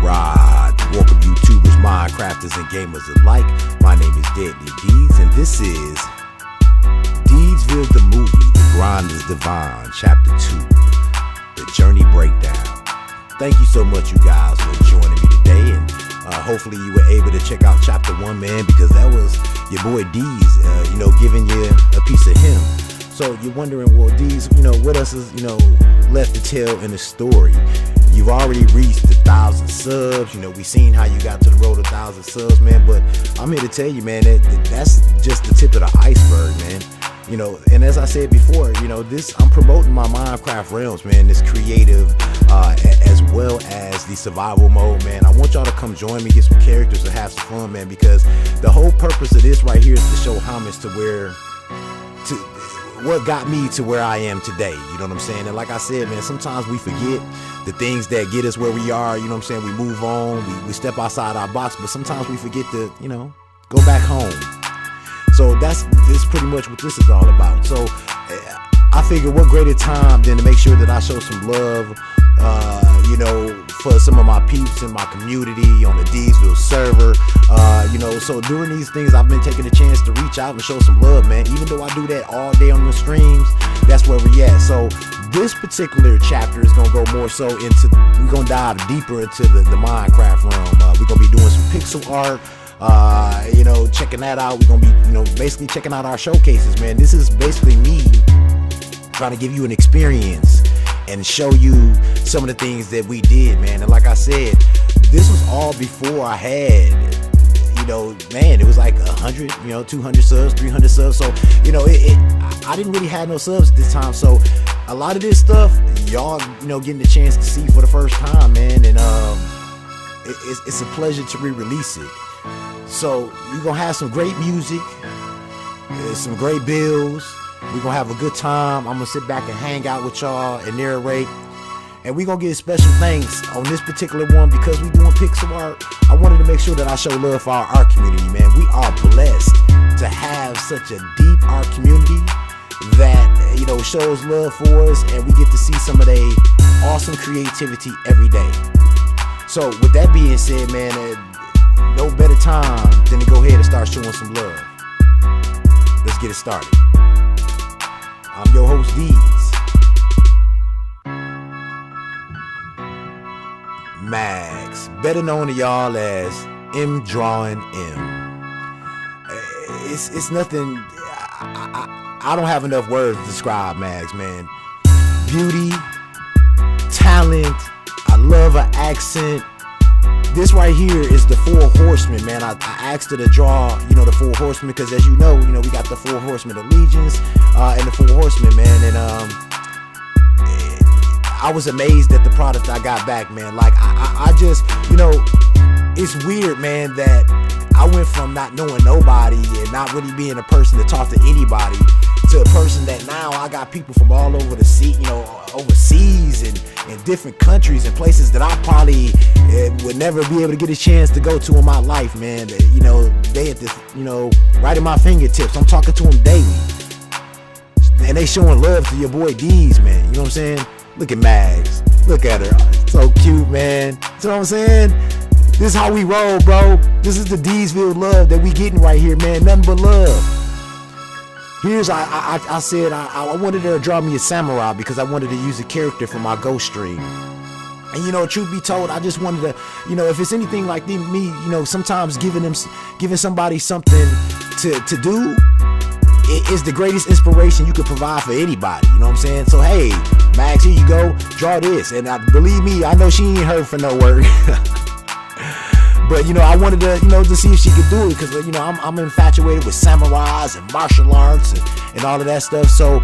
Alright, welcome YouTubers, Minecrafters, and gamers alike. My name is D33DZ, and this is DZVill3 Da Movie, The Grind is Divine, Chapter 2, The Journey Breakdown. Thank you so much, you guys, for joining me today, and hopefully you were able to check out Chapter 1, man, because that was your boy D's, giving you a piece of him. So you're wondering, well, D's, what else is, left to tell in the story? You've already reached 1,000 subs. We seen how you got to the road to 1,000 subs, man. But I'm here to tell you, man, that's just the tip of the iceberg, man. And as I said before, I'm promoting my Minecraft realms, man. This creative, as well as the survival mode, man. I want y'all to come join me, get some characters, and have some fun, man. Because the whole purpose of this right here is to show homage to what got me to where I am today. You know what I'm saying? And like I said, man, sometimes we forget the things that get us where we are. You know what I'm saying? We move on, we step outside our box, but sometimes we forget to, go back home. So that's pretty much what this is all about. So I figured what greater time than to make sure that I show some love, for some of my peeps in my community on the DZVill server. So during these things, I've been taking a chance to reach out and show some love, man. Even though I do that all day on the streams, that's where we at. So this particular chapter is gonna go more so into, we're gonna dive deeper into the Minecraft realm. We're gonna be doing some pixel art, checking that out. We're gonna be, basically checking out our showcases, man. This is basically me trying to give you an experience and show you some of the things that we did, man. And like I said, this was all before I had, man, it was like 100, 200 subs, 300 subs. So, I didn't really have no subs at this time. So a lot of this stuff, y'all, getting the chance to see for the first time, man. And it's a pleasure to re-release it. So you're gonna have some great music, some great builds. We're gonna have a good time. I'm gonna sit back and hang out with y'all and narrate. And we're gonna give special thanks on this particular one because we're doing pixel art. I wanted to make sure that I show love for our art community, man. We are blessed to have such a deep art community that, shows love for us, and we get to see some of their awesome creativity every day. So with that being said, man, no better time than to go ahead and start showing some love. Let's get it started. I'm your host, D's. Max, better known to y'all as M Drawing M. It's nothing. I don't have enough words to describe Max, man. Beauty, talent. I love her accent. This right here is the 4 horsemen, man. I asked her to draw, the 4 horsemen because, as you know, we got the 4 horsemen allegiance and the 4 horsemen, man. And I was amazed at the product I got back, man. Like I just, it's weird, man, that I went from not knowing nobody and not really being a person to talk to anybody to a person that now I got people from all over the sea, overseas and in different countries and places that I probably would never be able to get a chance to go to in my life, man. They at this, right at my fingertips. I'm talking to them daily, and they showing love to your boy D's, man. You know what I'm saying? Look at Mags. Look at her. So cute, man. You know what I'm saying? This is how we roll, bro. This is the DZVill love that we getting right here, man. Nothing but love. Here's, I said I wanted her to draw me a samurai because I wanted to use a character for my ghost stream. And truth be told, I just wanted to, if it's anything like me, sometimes giving somebody something to do, it is the greatest inspiration you could provide for anybody. You know what I'm saying? So hey, Max, here you go, draw this. And believe me, I know she ain't heard for no word. But I wanted to, to see if she could do it because I'm infatuated with samurais and martial arts and all of that stuff. So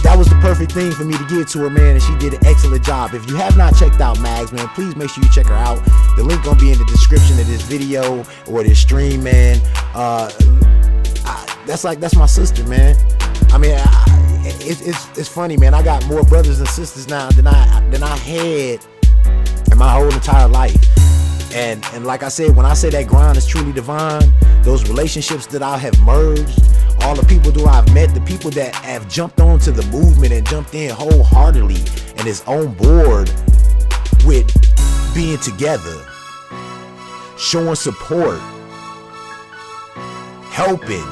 that was the perfect thing for me to give to her, man, and she did an excellent job. If you have not checked out Mags, man, please make sure you check her out. The link gonna be in the description of this video or this stream, man. That's my sister, man. I mean, it's funny, man. I got more brothers and sisters now than I had in my whole entire life. And like I said, when I say that grind is truly divine, those relationships that I have merged, all the people that I've met, the people that have jumped onto the movement and jumped in wholeheartedly and is on board with being together, showing support, helping,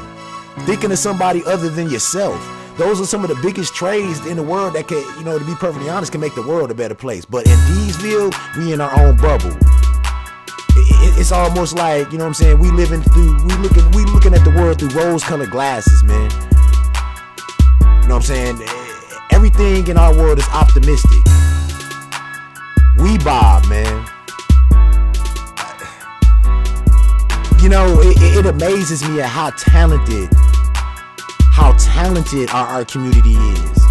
thinking of somebody other than yourself. Those are some of the biggest trades in the world that can, you know, to be perfectly honest, can make the world a better place. But in Dzville, we in our own bubble. It's almost like, you know what I'm saying, we looking at the world through rose-colored glasses, man. You know what I'm saying? Everything in our world is optimistic. We Bob, man. You know, it amazes me at how talented our community is.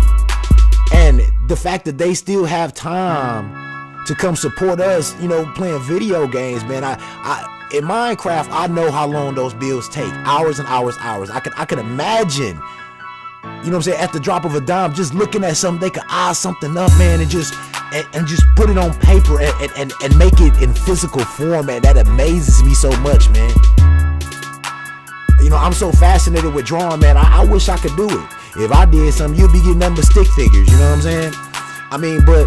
And the fact that they still have time to come support us, you know, playing video games, man. In Minecraft, I know how long those builds take. Hours and hours, hours. I can imagine, you know what I'm saying, at the drop of a dime, just looking at something, they could eye something up, man, and just put it on paper and make it in physical form, man. That amazes me so much, man. You know, I'm so fascinated with drawing, man. I wish I could do it. If I did something, you'd be getting nothing but stick figures, you know what I'm saying? I mean, but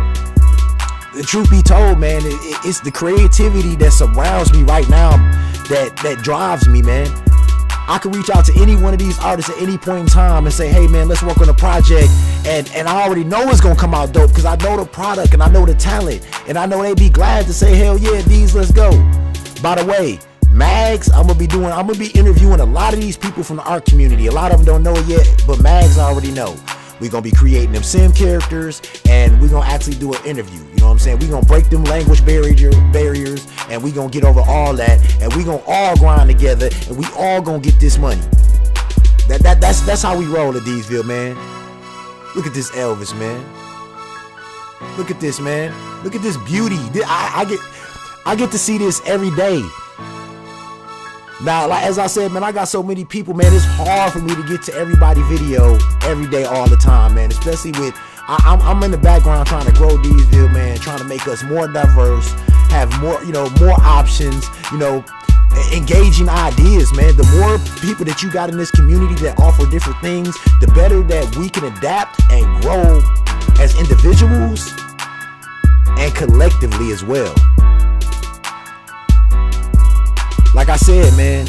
the truth be told, man, it's the creativity that surrounds me right now that drives me, man. I can reach out to any one of these artists at any point in time and say, hey, man, let's work on a project. And I already know it's going to come out dope because I know the product and I know the talent. And I know they'd be glad to say, hell yeah, these, let's go. By the way, Mags, I'm gonna be interviewing a lot of these people from the art community. A lot of them don't know it yet, but Mags already know. We're gonna be creating them sim characters, and we're gonna actually do an interview. You know what I'm saying? We're gonna break them language barriers, and we're gonna get over all that, and we're gonna all grind together, and we all gonna get this money. That's how we roll at Dzville, man. Look at this Elvis, man. Look at this, man. Look at this beauty. I get to see this every day. Now, like, as I said, man, I got so many people, man, it's hard for me to get to everybody video every day, all the time, man, especially with, I'm in the background trying to grow Dzville, man, trying to make us more diverse, have more, you know, more options, you know, engaging ideas, man. The more people that you got in this community that offer different things, the better that we can adapt and grow as individuals and collectively as well. Like I said, man,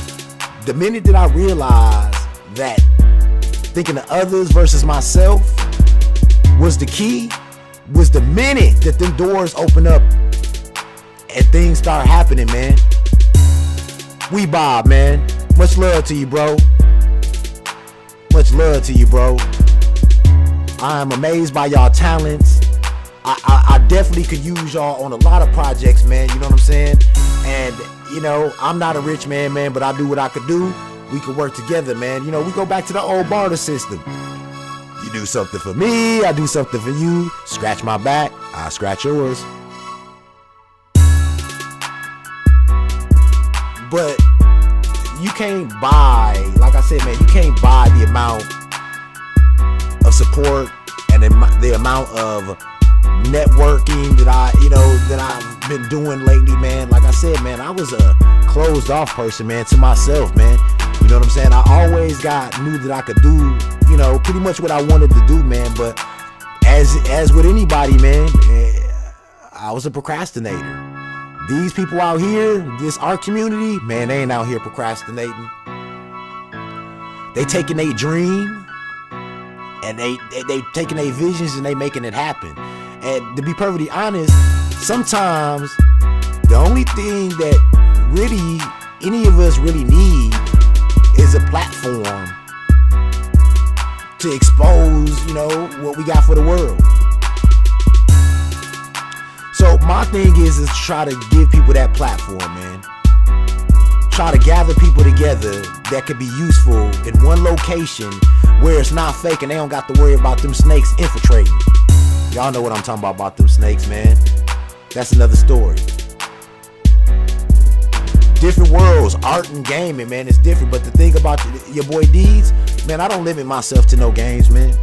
the minute that I realized that thinking of others versus myself was the key, was the minute that them doors open up and things start happening, man. We Bob, man. Much love to you, bro. Much love to you, bro. I am amazed by y'all talents. I definitely could use y'all on a lot of projects, man. You know what I'm saying? And you know, I'm not a rich man, but I do what I could do. We could work together, man. You know, we go back to the old barter system. You do something for me, I do something for you. Scratch my back, I scratch yours. But you can't buy, like I said, man, you can't buy the amount of support and the amount of networking that I've been doing lately, man. Like I said, man, I was a closed off person, man, to myself, man. You know what I'm saying? I always knew that I could do, you know, pretty much what I wanted to do, man. But as with anybody, man, I was a procrastinator. These people out here, this art community, man, they ain't out here procrastinating. They taking their dream and they taking their visions and they making it happen. And to be perfectly honest, sometimes the only thing that really any of us really need is a platform to expose, you know, what we got for the world. So my thing is try to give people that platform, man. Try to gather people together that could be useful in one location where it's not fake and they don't got to worry about them snakes infiltrating. Y'all know what I'm talking about them snakes, man. That's another story. Different worlds, art and gaming, man, it's different. But the thing about your boy Deeds, man, I don't limit myself to no games, man.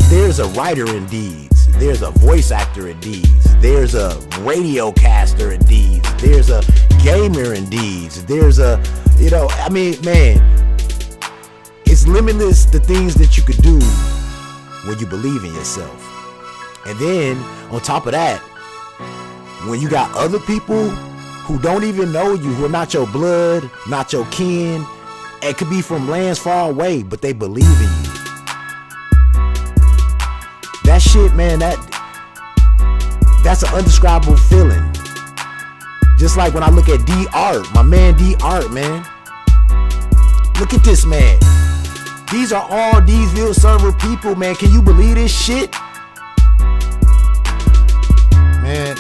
There's a writer in Deeds. There's a voice actor in Deeds. There's a radio caster in Deeds. There's a gamer in Deeds. There's a, you know, I mean, man, it's limitless the things that you could do when you believe in yourself. And then on top of that, when you got other people who don't even know you, who are not your blood, not your kin, it could be from lands far away, but they believe in you. That shit, man, that's an undescribable feeling. Just like when I look at D Art, my man D Art, man. Look at this man. These are all DZVill server people, man. Can you believe this shit? Man.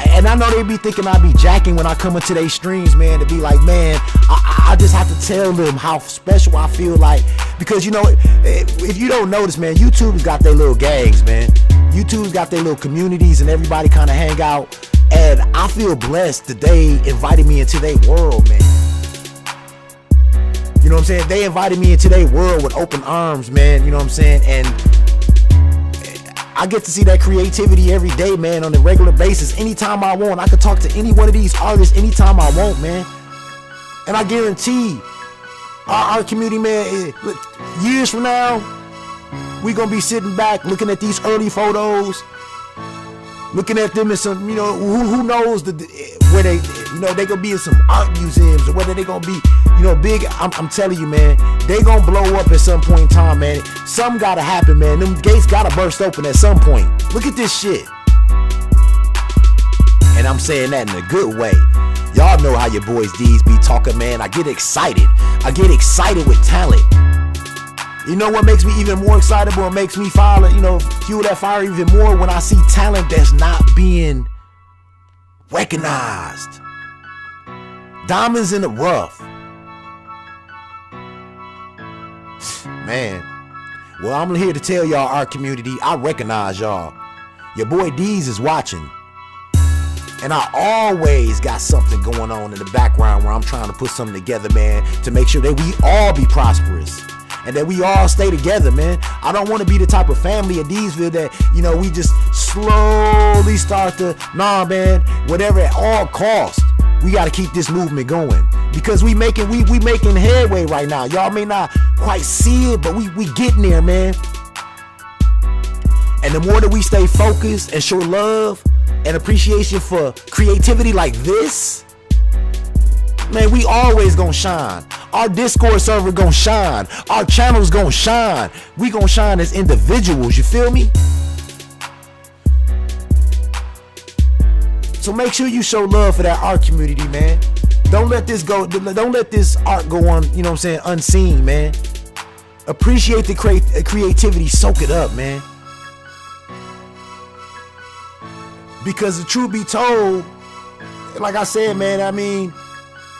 And I know they be thinking I be jacking when I come into their streams, man, to be like, man, I just have to tell them how special I feel like. Because, you know, if you don't notice, man, YouTube's got their little gangs, man. YouTube's got their little communities and everybody kind of hang out. And I feel blessed that they invited me into their world, man. You know what I'm saying? They invited me into their world with open arms, man. You know what I'm saying? And I get to see that creativity every day, man, on a regular basis. Anytime I want, I can talk to any one of these artists anytime I want, man. And I guarantee our community, man, years from now, we gonna be sitting back looking at these early photos, looking at them in some, you know, who knows where they, you know, they gonna be in some art museums, or whether they gonna be, you know, big. I'm telling you, man, they gonna blow up at some point in time, man. Something gotta happen, man. Them gates gotta burst open at some point. Look at this shit. And I'm saying that in a good way. Y'all know how your boys D's be talking, man. I get excited. I get excited with talent. You know what makes me even more excited? What makes me fire, you know, fuel that fire even more when I see talent that's not being recognized. Diamonds in the rough. Man. Well, I'm here to tell y'all, our community, I recognize y'all. Your boy D's is watching. And I always got something going on in the background where I'm trying to put something together, man, to make sure that we all be prosperous and that we all stay together, man. I don't want to be the type of family at DZVill that, you know, we just slowly start to, nah, man, whatever at all costs. We got to keep this movement going because we making headway right now. Y'all may not quite see it, but we getting there, man. And the more that we stay focused and show love and appreciation for creativity like this, man, we always gonna shine. Our Discord server gonna shine. Our channel's gonna shine. We gonna shine as individuals, you feel me? So make sure you show love for that art community, man. Don't let this go, don't let this art go on, you know what I'm saying, unseen, man. Appreciate the creativity, soak it up, man. Because the truth be told, like I said, man, I mean,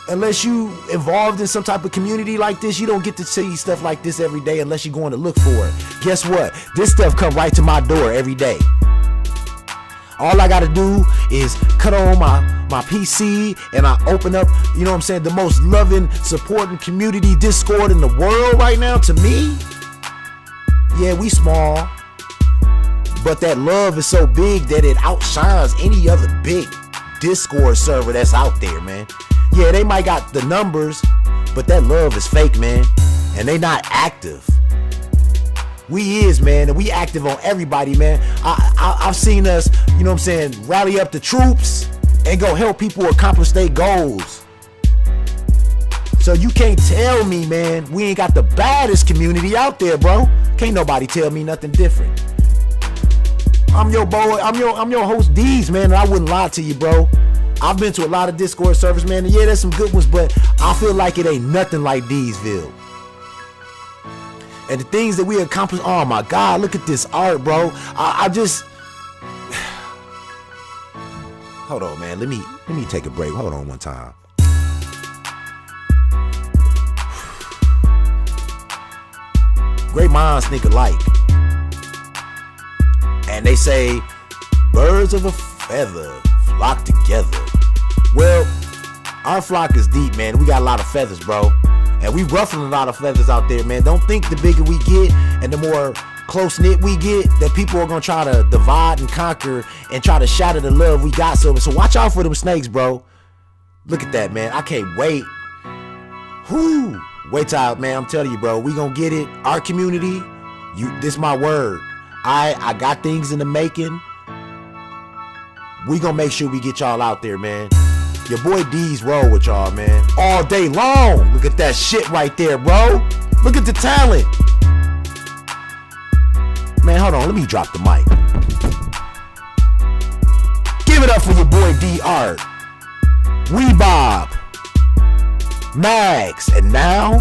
unless you involved in some type of community like this, you don't get to see stuff like this every day unless you're going to look for it. Guess what? This stuff come right to my door every day. All I gotta do is cut on my PC and I open up, you know what I'm saying, the most loving, supporting community Discord in the world right now. To me, yeah, we small, but that love is so big that it outshines any other big Discord server that's out there, man. Yeah, they might got the numbers, but that love is fake, man. And they not active. We is, man, and we active on everybody, man. I've seen us, you know what I'm saying, rally up the troops and go help people accomplish their goals. So you can't tell me, man, we ain't got the baddest community out there, bro. Can't nobody tell me nothing different. I'm your boy, I'm your host D's, man, and I wouldn't lie to you, bro. I've been to a lot of Discord servers, man, and yeah, there's some good ones, but I feel like it ain't nothing like DZVill. And the things that we accomplished, oh my God, look at this art, bro. I just, hold on, man, let me take a break. Hold on one time. Great minds think alike. And they say, birds of a feather flock together. Well, our flock is deep, man. We got a lot of feathers, bro. And we ruffling a lot of feathers out there, man. Don't think the bigger we get and the more close-knit we get, that people are going to try to divide and conquer and try to shatter the love we got. So watch out for them snakes, bro. Look at that, man. I can't wait. Whoo. Wait till, man, I'm telling you, bro. We going to get it. Our community, this is my word. I got things in the making. We gonna make sure we get y'all out there, man. Your boy D's roll with y'all, man, all day long. Look at that shit right there, bro. Look at the talent. Man, hold on, let me drop the mic. Give it up for your boy D Art, Bob, Mags, and now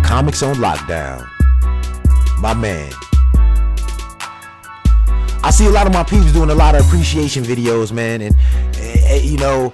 Comics on Lockdown. My man. I see a lot of my peeps doing a lot of appreciation videos, man, and you know,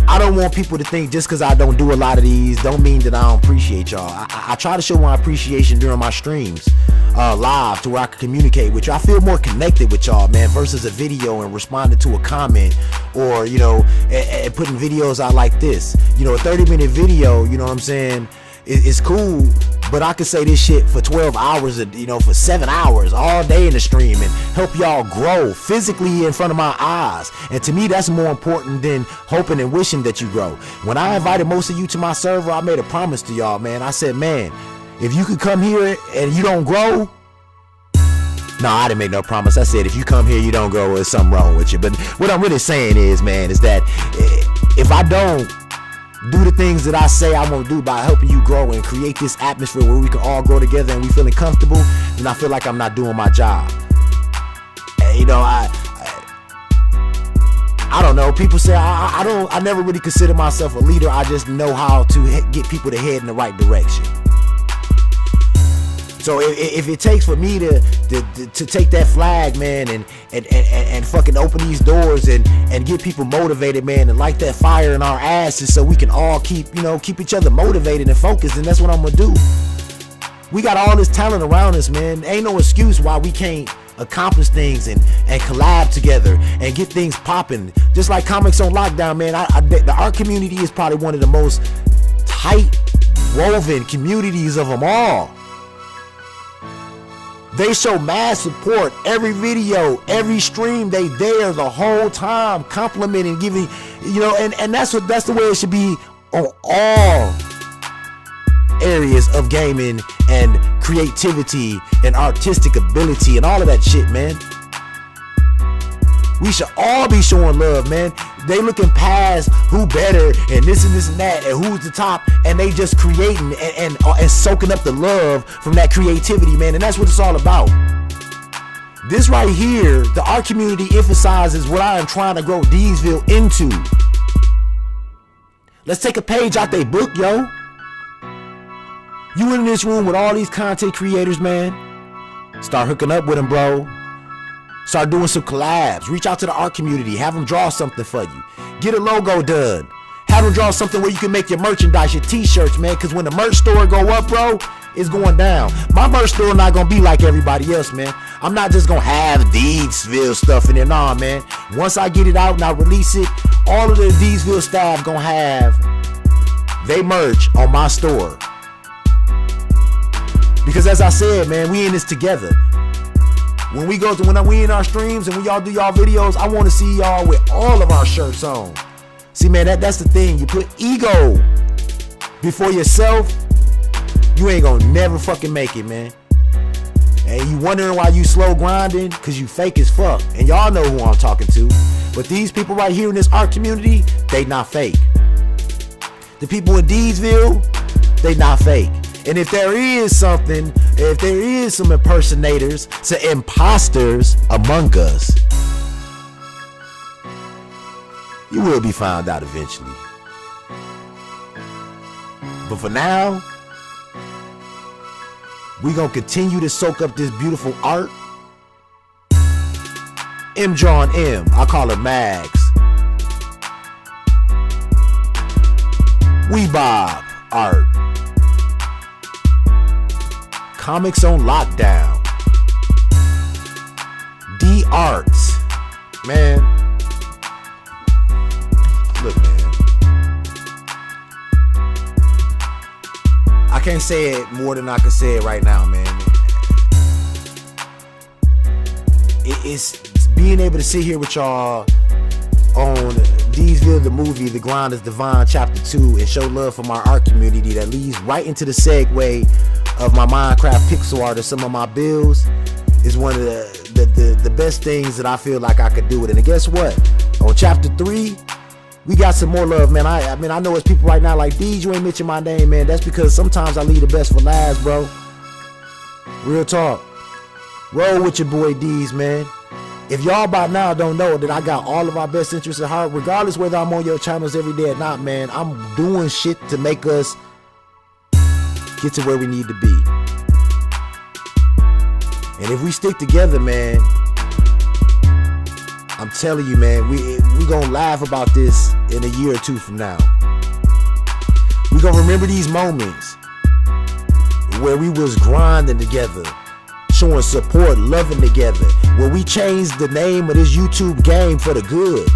I don't want people to think just because I don't do a lot of these don't mean that I don't appreciate y'all. I try to show my appreciation during my streams live to where I can communicate with you. I feel more connected with y'all, man, versus a video and responding to a comment, or, you know, and putting videos out like this. You know, a 30-minute video, you know what I'm saying, it's cool, but I could say this shit for 12 hours, you know, for 7 hours all day in the stream and help y'all grow physically in front of my eyes. And to me, that's more important than hoping and wishing that you grow. When I invited most of you to my server, I made a promise to y'all, man. I said, man, if you could come here and you don't grow, no, I didn't make no promise. I said, if you come here, you don't grow, there's something wrong with you. But what I'm really saying is, man, is that if I don't do the things that I say I want to do by helping you grow and create this atmosphere where we can all grow together and we feeling comfortable, then I feel like I'm not doing my job. And, you know, I don't know. People say I never really consider myself a leader. I just know how to get people to head in the right direction. So if it takes for me to take that flag, man, and fucking open these doors and get people motivated, man, and light that fire in our asses so we can all keep each other motivated and focused, and that's what I'm gonna do. We got all this talent around us, man. Ain't no excuse why we can't accomplish things and collab together and get things popping. Just like Comics on Lockdown, man. The art community is probably one of the most tight woven communities of them all. They show mad support. Every video, every stream, they there the whole time, complimenting, giving, you know, and that's the way it should be on all areas of gaming and creativity and artistic ability and all of that shit, man. We should all be showing love, man. They looking past who better and this and that and who's the top, and they just creating and soaking up the love from that creativity, man. And that's what it's all about. This right here, the art community emphasizes what I am trying to grow D'sville into. Let's take a page out they book, yo. You in this room with all these content creators, man. Start hooking up with them, bro. Start doing some collabs. Reach out to the art community. Have them draw something for you. Get a logo done. Have them draw something where you can make your merchandise, your t-shirts, man. Because when the merch store go up, bro, it's going down. My merch store not going to be like everybody else, man. I'm not just going to have D'sville stuff in there. Nah, man. Once I get it out and I release it, all of the D'sville staff going to have they merch on my store. Because as I said, man, we in this together. When we in our streams and when y'all do y'all videos, I want to see y'all with all of our shirts on. See, man, that's the thing. You put ego before yourself, you ain't gonna never fucking make it, man. And you wondering why you slow grinding? Cause you fake as fuck. And y'all know who I'm talking to. But these people right here in this art community, they not fake. The people in D'sville, they not fake. And if there is something, if there is some impersonators, some imposters among us, you will be found out eventually. But for now, we gonna continue to soak up this beautiful art. M John M, I call her Mags. Bob art. Comics on Lockdown. D Arts. Man. Look, man. I can't say it more than I can say it right now, man. It's being able to sit here with y'all on D'sville the Movie, The Grind is Divine, Chapter 2, and show love from our art community that leads right into the segue of my Minecraft pixel art of some of my builds. is one of the best things that I feel like I could do it. And guess what? On chapter 3, we got some more love, man. I mean, I know it's people right now like, D, you ain't mention my name, man. That's because sometimes I leave the best for last, bro. Real talk. Roll with your boy D's, man. If y'all by now don't know that I got all of our best interests at heart, regardless whether I'm on your channels every day or not, man, I'm doing shit to make us get to where we need to be. And if we stick together, man, I'm telling you, man, we gonna laugh about this in a year or two from now. We gonna remember these moments where we was grinding together, showing support, loving together, where we changed the name of this YouTube game for the good.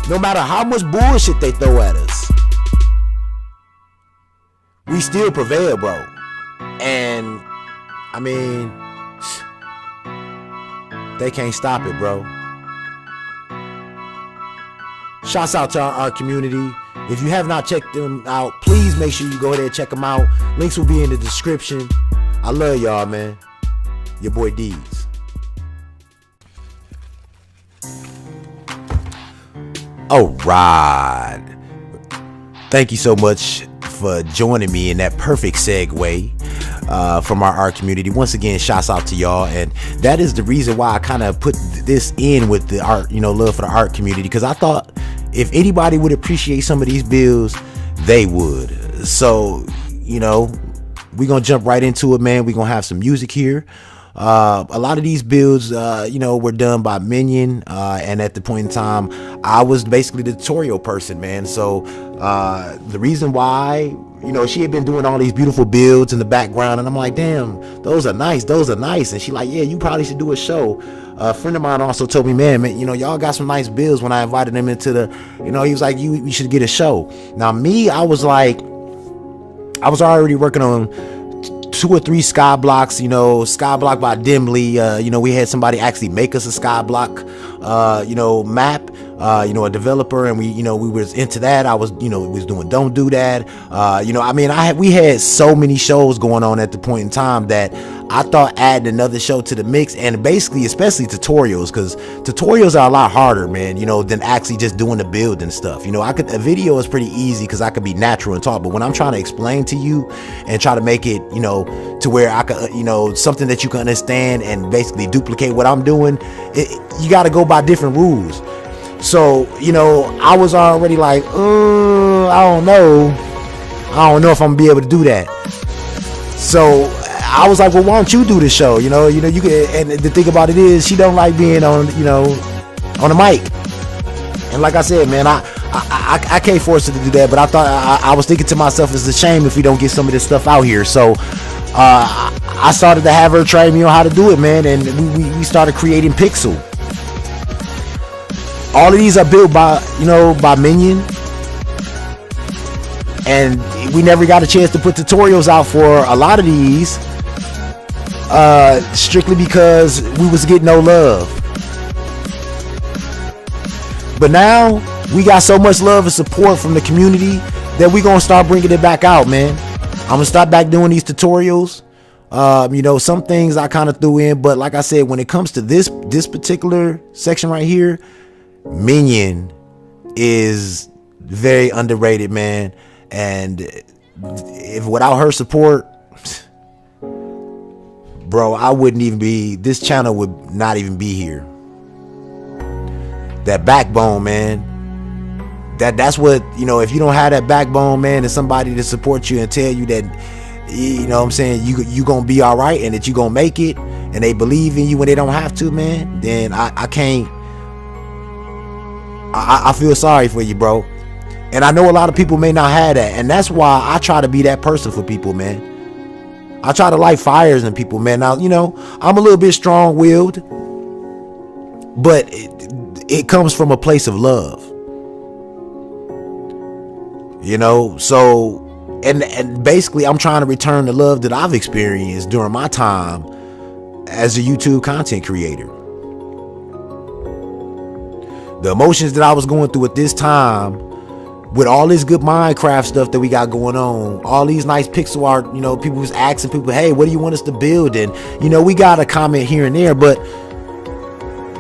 No matter how much bullshit they throw at us, we still prevail, bro. And I mean, they can't stop it, bro. Shouts out to our community. If you have not checked them out, please make sure you go ahead and check them out. Links will be in the description. I love y'all, man. Your boy D's. All right. Thank you so much for joining me in that perfect segue from our art community. Once again, shouts out to y'all. And that is the reason why I kind of put this in with the art, you know, love for the art community, because I thought if anybody would appreciate some of these builds, they would. So, you know, we're gonna jump right into it, man. We're gonna have some music here. A lot of these builds, you know, were done by Minion, and at the point in time, I was basically the tutorial person, man. So the reason why, you know, she had been doing all these beautiful builds in the background, and I'm like, damn, those are nice, those are nice. And she like, yeah, you probably should do a show. A friend of mine also told me, man, you know, y'all got some nice builds. When I invited him into the, you know, he was like, you should get a show. Now me, I was like, I was already working on 2 or 3 sky blocks, you know, sky block by Dimly. You know, we had somebody actually make us a sky block, you know, map, you know, a developer, and we was into that. I was, you know, was doing Don't Do That. You know, I mean, we had so many shows going on at the point in time that I thought adding another show to the mix, and basically, especially tutorials, because tutorials are a lot harder, man, you know, than actually just doing the build and stuff. You know, a video is pretty easy because I could be natural and talk, but when I'm trying to explain to you and try to make it, you know, to where I could, you know, something that you can understand and basically duplicate what I'm doing, you got to go by different rules. So, you know, I was already like, I don't know if I'm gonna be able to do that. So I was like, well, why don't you do the show? You know, you can. And the thing about it is, she don't like being on, you know, on the mic. And like I said, man, I can't force her to do that. But I thought I was thinking to myself, it's a shame if we don't get some of this stuff out here. So I started to have her train me on how to do it, man. And we started creating Pixel. All of these are built by, you know, by Minion. And we never got a chance to put tutorials out for a lot of these, strictly because we was getting no love. But now we got so much love and support from the community that we gonna start bringing it back out, man. I'm gonna start back doing these tutorials. You know, some things I kind of threw in, but like I said, when it comes to this particular section right here, Minion is very underrated, man. And if without her support, bro, I wouldn't even be, this channel would not even be here. That backbone, man, that's what, you know, if you don't have that backbone, man, and somebody to support you and tell you that, you know what I'm saying, you gonna be all right and that you gonna make it, and they believe in you when they don't have to, man, then I can't, I feel sorry for you, bro. And I know a lot of people may not have that, and that's why I try to be that person for people, man. I try to light fires in people, man. Now, you know, I'm a little bit strong-willed, but it comes from a place of love, you know. So, and basically, I'm trying to return the love that I've experienced during my time as a YouTube content creator. The emotions that I was going through at this time with all this good Minecraft stuff that we got going on, all these nice pixel art, you know, people was asking people, hey, what do you want us to build? And, you know, we got a comment here and there, but,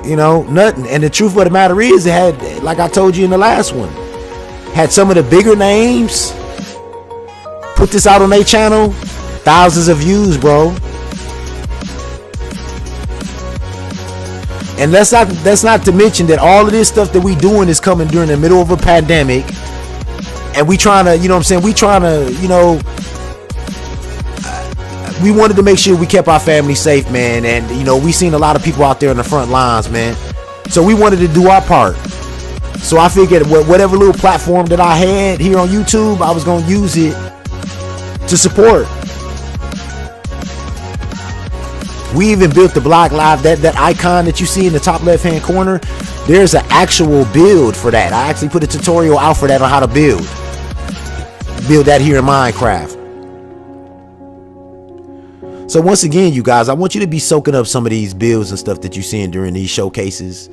you know, nothing. And the truth of the matter is, it had, like I told you in the last one, had some of the bigger names put this out on their channel, thousands of views, bro. And that's not to mention that all of this stuff that we doing is coming during the middle of a pandemic. And we trying to, you know what I'm saying? We trying to, you know, we wanted to make sure we kept our family safe, man. And, you know, we seen a lot of people out there in the front lines, man. So we wanted to do our part. So I figured whatever little platform that I had here on YouTube, I was going to use it to support. We even built the Black Live, that icon that you see in the top left hand corner. There's an actual build for that. I actually put a tutorial out for that on how to build that here in Minecraft. So once again, you guys, I want you to be soaking up some of these builds and stuff that you're seeing during these showcases.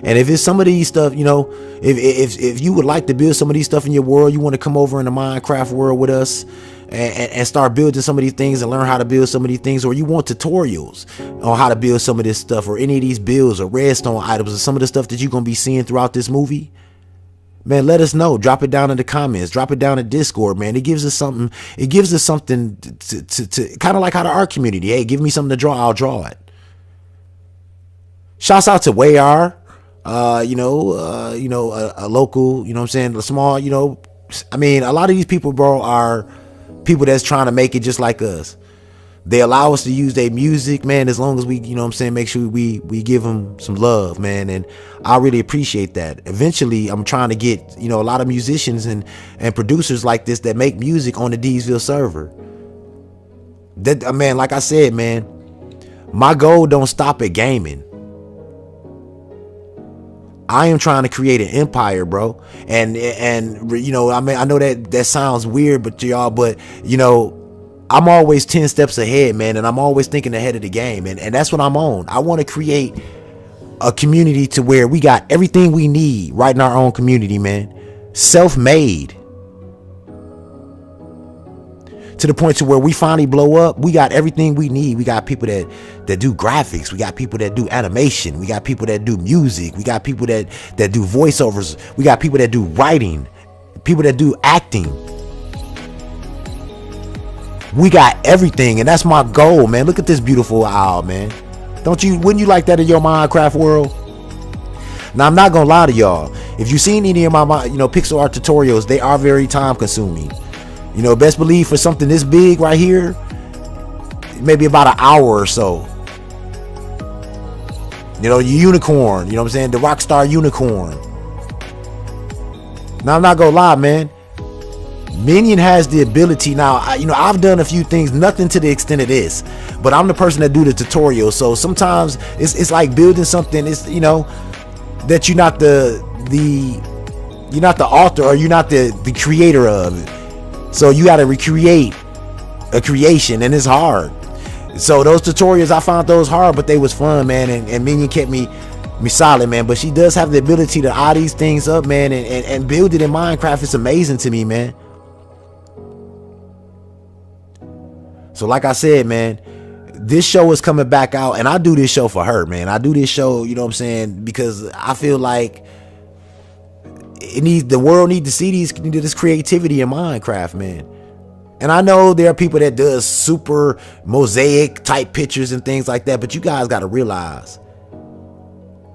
And if it's some of these stuff, you know, if you would like to build some of these stuff in your world, you want to come over in the Minecraft world with us and start building some of these things and learn how to build some of these things, or you want tutorials on how to build some of this stuff, or any of these builds or redstone items, or some of the stuff that you're going to be seeing throughout this movie, man, let us know. Drop it down in the comments. Drop it down in Discord, man. It gives us something. It gives us something to kind of like how the art community. Hey, give me something to draw. I'll draw it. Shouts out to Wayar. You know, a local, you know what I'm saying, a small, you know, I mean, a lot of these people, bro, are people that's trying to make it just like us. They allow us to use their music, man, as long as we, you know what I'm saying, make sure we give them some love, man. And I really appreciate that. Eventually, I'm trying to get, you know, a lot of musicians and producers like this that make music on the DZVill server. That, man, like I said, man, my goal don't stop at gaming. I am trying to create an empire, bro. And you know, I mean, I know that sounds weird, but y'all, but you know, I'm always 10 steps ahead, man, and I'm always thinking ahead of the game, and that's what I'm on. I want to create a community to where we got everything we need right in our own community, man. Self-made. To the point to where we finally blow up, we got everything we need. We got people that do graphics. We got people that do animation. We got people that do music. We got people that do voiceovers. We got people that do writing. People that do acting. We got everything, and that's my goal, man. Look at this beautiful owl, man. Wouldn't you like that in your Minecraft world? Now, I'm not gonna lie to y'all. If you've seen any of my, you know, pixel art tutorials, they are very time consuming. You know, best believe for something this big right here, maybe about an hour or so. You know, your unicorn, you know what I'm saying? The Rockstar unicorn. Now, I'm not gonna lie, man. Minion has the ability now. You know, I've done a few things, nothing to the extent of this, but I'm the person that do the tutorial. So sometimes it's like building something. It's, you know, that you're not the author, or you're not the creator of it. So you got to recreate a creation, and it's hard. So those tutorials, I found those hard, but they was fun, man. And Minion kept me solid, man. But she does have the ability to eye these things up, man, and build it in Minecraft. It's amazing to me, man. So like I said, man, this show is coming back out, and I do this show for her, man. I do this show, you know what I'm saying, because I feel like the world needs to see this creativity in Minecraft, man. And I know there are people that does super mosaic type pictures and things like that, but you guys got to realize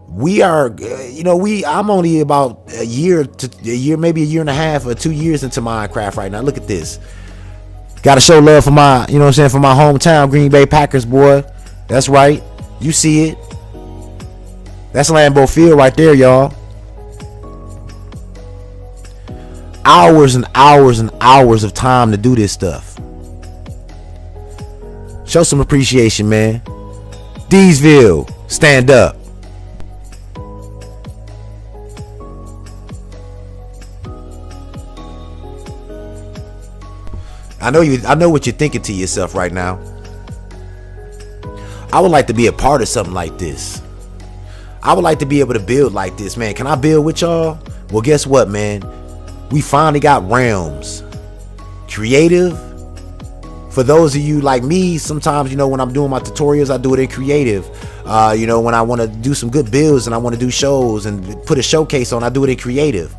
we are, you know, I'm only about a year, maybe a year and a half or 2 years into Minecraft right now. Look at this. Got to show love for my, you know what I'm saying, for my hometown, Green Bay Packers, boy. That's right. You see it. That's Lambeau Field right there, y'all. Hours and hours and hours of time to do this stuff. Show some appreciation, man. DZVill, stand up. I know what you're thinking to yourself right now. I would like to be a part of something like this. I would like to be able to build like this, man. Can I build with y'all? Well, guess what, man? we finally got realms. Creative. For those of you like me, sometimes, you know, when I'm doing my tutorials, I do it in creative. You know, when I want to do some good builds and I want to do shows and put a showcase on, I do it in creative.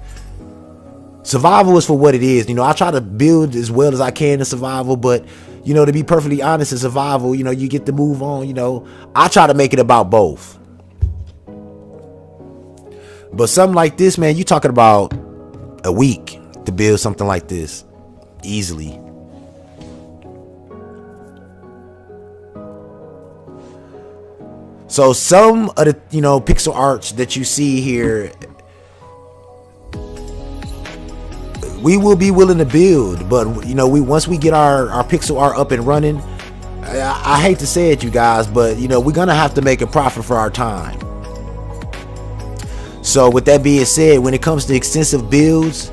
Survival is for what it is. You know, I try to build as well as I can in survival, but, you know, to be perfectly honest, in survival, you know, you get to move on. You know, I try to make it about both. But something like this, man, you talking about a week to build something like this easily. So some of the, you know, pixel arts that you see here, we will be willing to build, but, you know, once we get our pixel art up and running, I hate to say it, you guys, but, you know, we're gonna have to make a profit for our time. So with that being said, when it comes to extensive builds,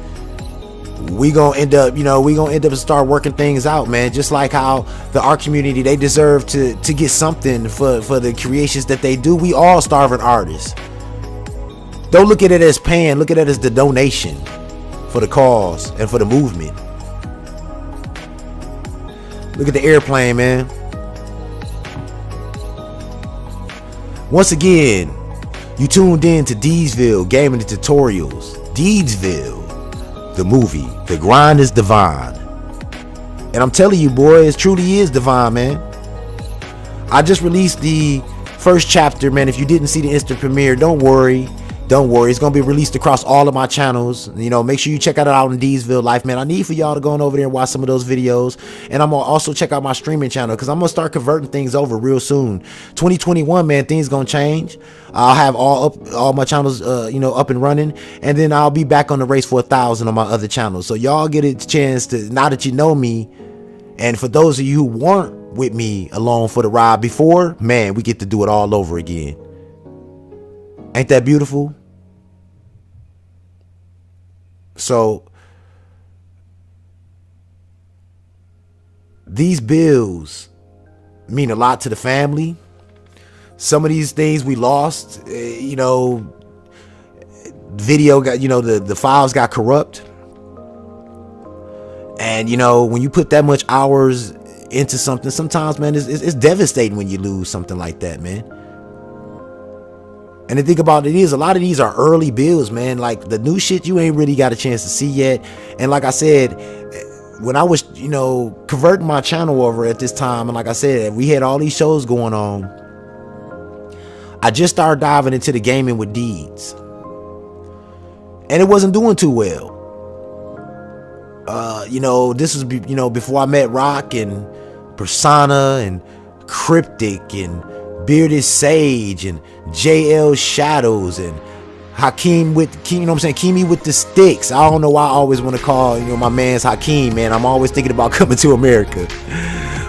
we gonna end up, you know, we gonna end up start working things out, man. Just like how the art community, they deserve to get something for the creations that they do. We all starving artists. Don't look at it as paying, look at it as the donation for the cause and for the movement. Look at the airplane, man. Once again, you tuned in to DZVill Gaming and Tutorials. DZVill, the movie. The grind is divine. And I'm telling you, boy, it truly is divine, man. I just released the first chapter, man. If you didn't see the instant premiere, don't worry. Don't worry. It's going to be released across all of my channels. You know, make sure you check it out on DZVill3, man. I need for y'all to go on over there and watch some of those videos. And I'm going to also check out my streaming channel because I'm going to start converting things over real soon. 2021, man, things going to change. I'll have all my channels, you know, up and running. And then I'll be back on the race for 1,000 on my other channels. So y'all get a chance to, now that you know me, and for those of you who weren't with me along for the ride before, man, we get to do it all over again. Ain't that beautiful? So these bills mean a lot to the family. Some of these things we lost, you know, video got, you know, the files got corrupt. And, you know, when you put that much hours into something, sometimes, man, it's devastating when you lose something like that, man. And the thing about it is, a lot of these are early builds, man. Like the new shit, you ain't really got a chance to see yet. And like I said, when I was, you know, converting my channel over at this time, and like I said, we had all these shows going on, I just started diving into the gaming with Deeds. And it wasn't doing too well. You know, this was, you know, before I met Rock and Persona and Cryptic and Bearded Sage and JL Shadows and Hakeem with, you know what I'm saying, Kimi with the sticks. I don't know why I always want to call, you know, my man's Hakeem, man. I'm always thinking about coming to America.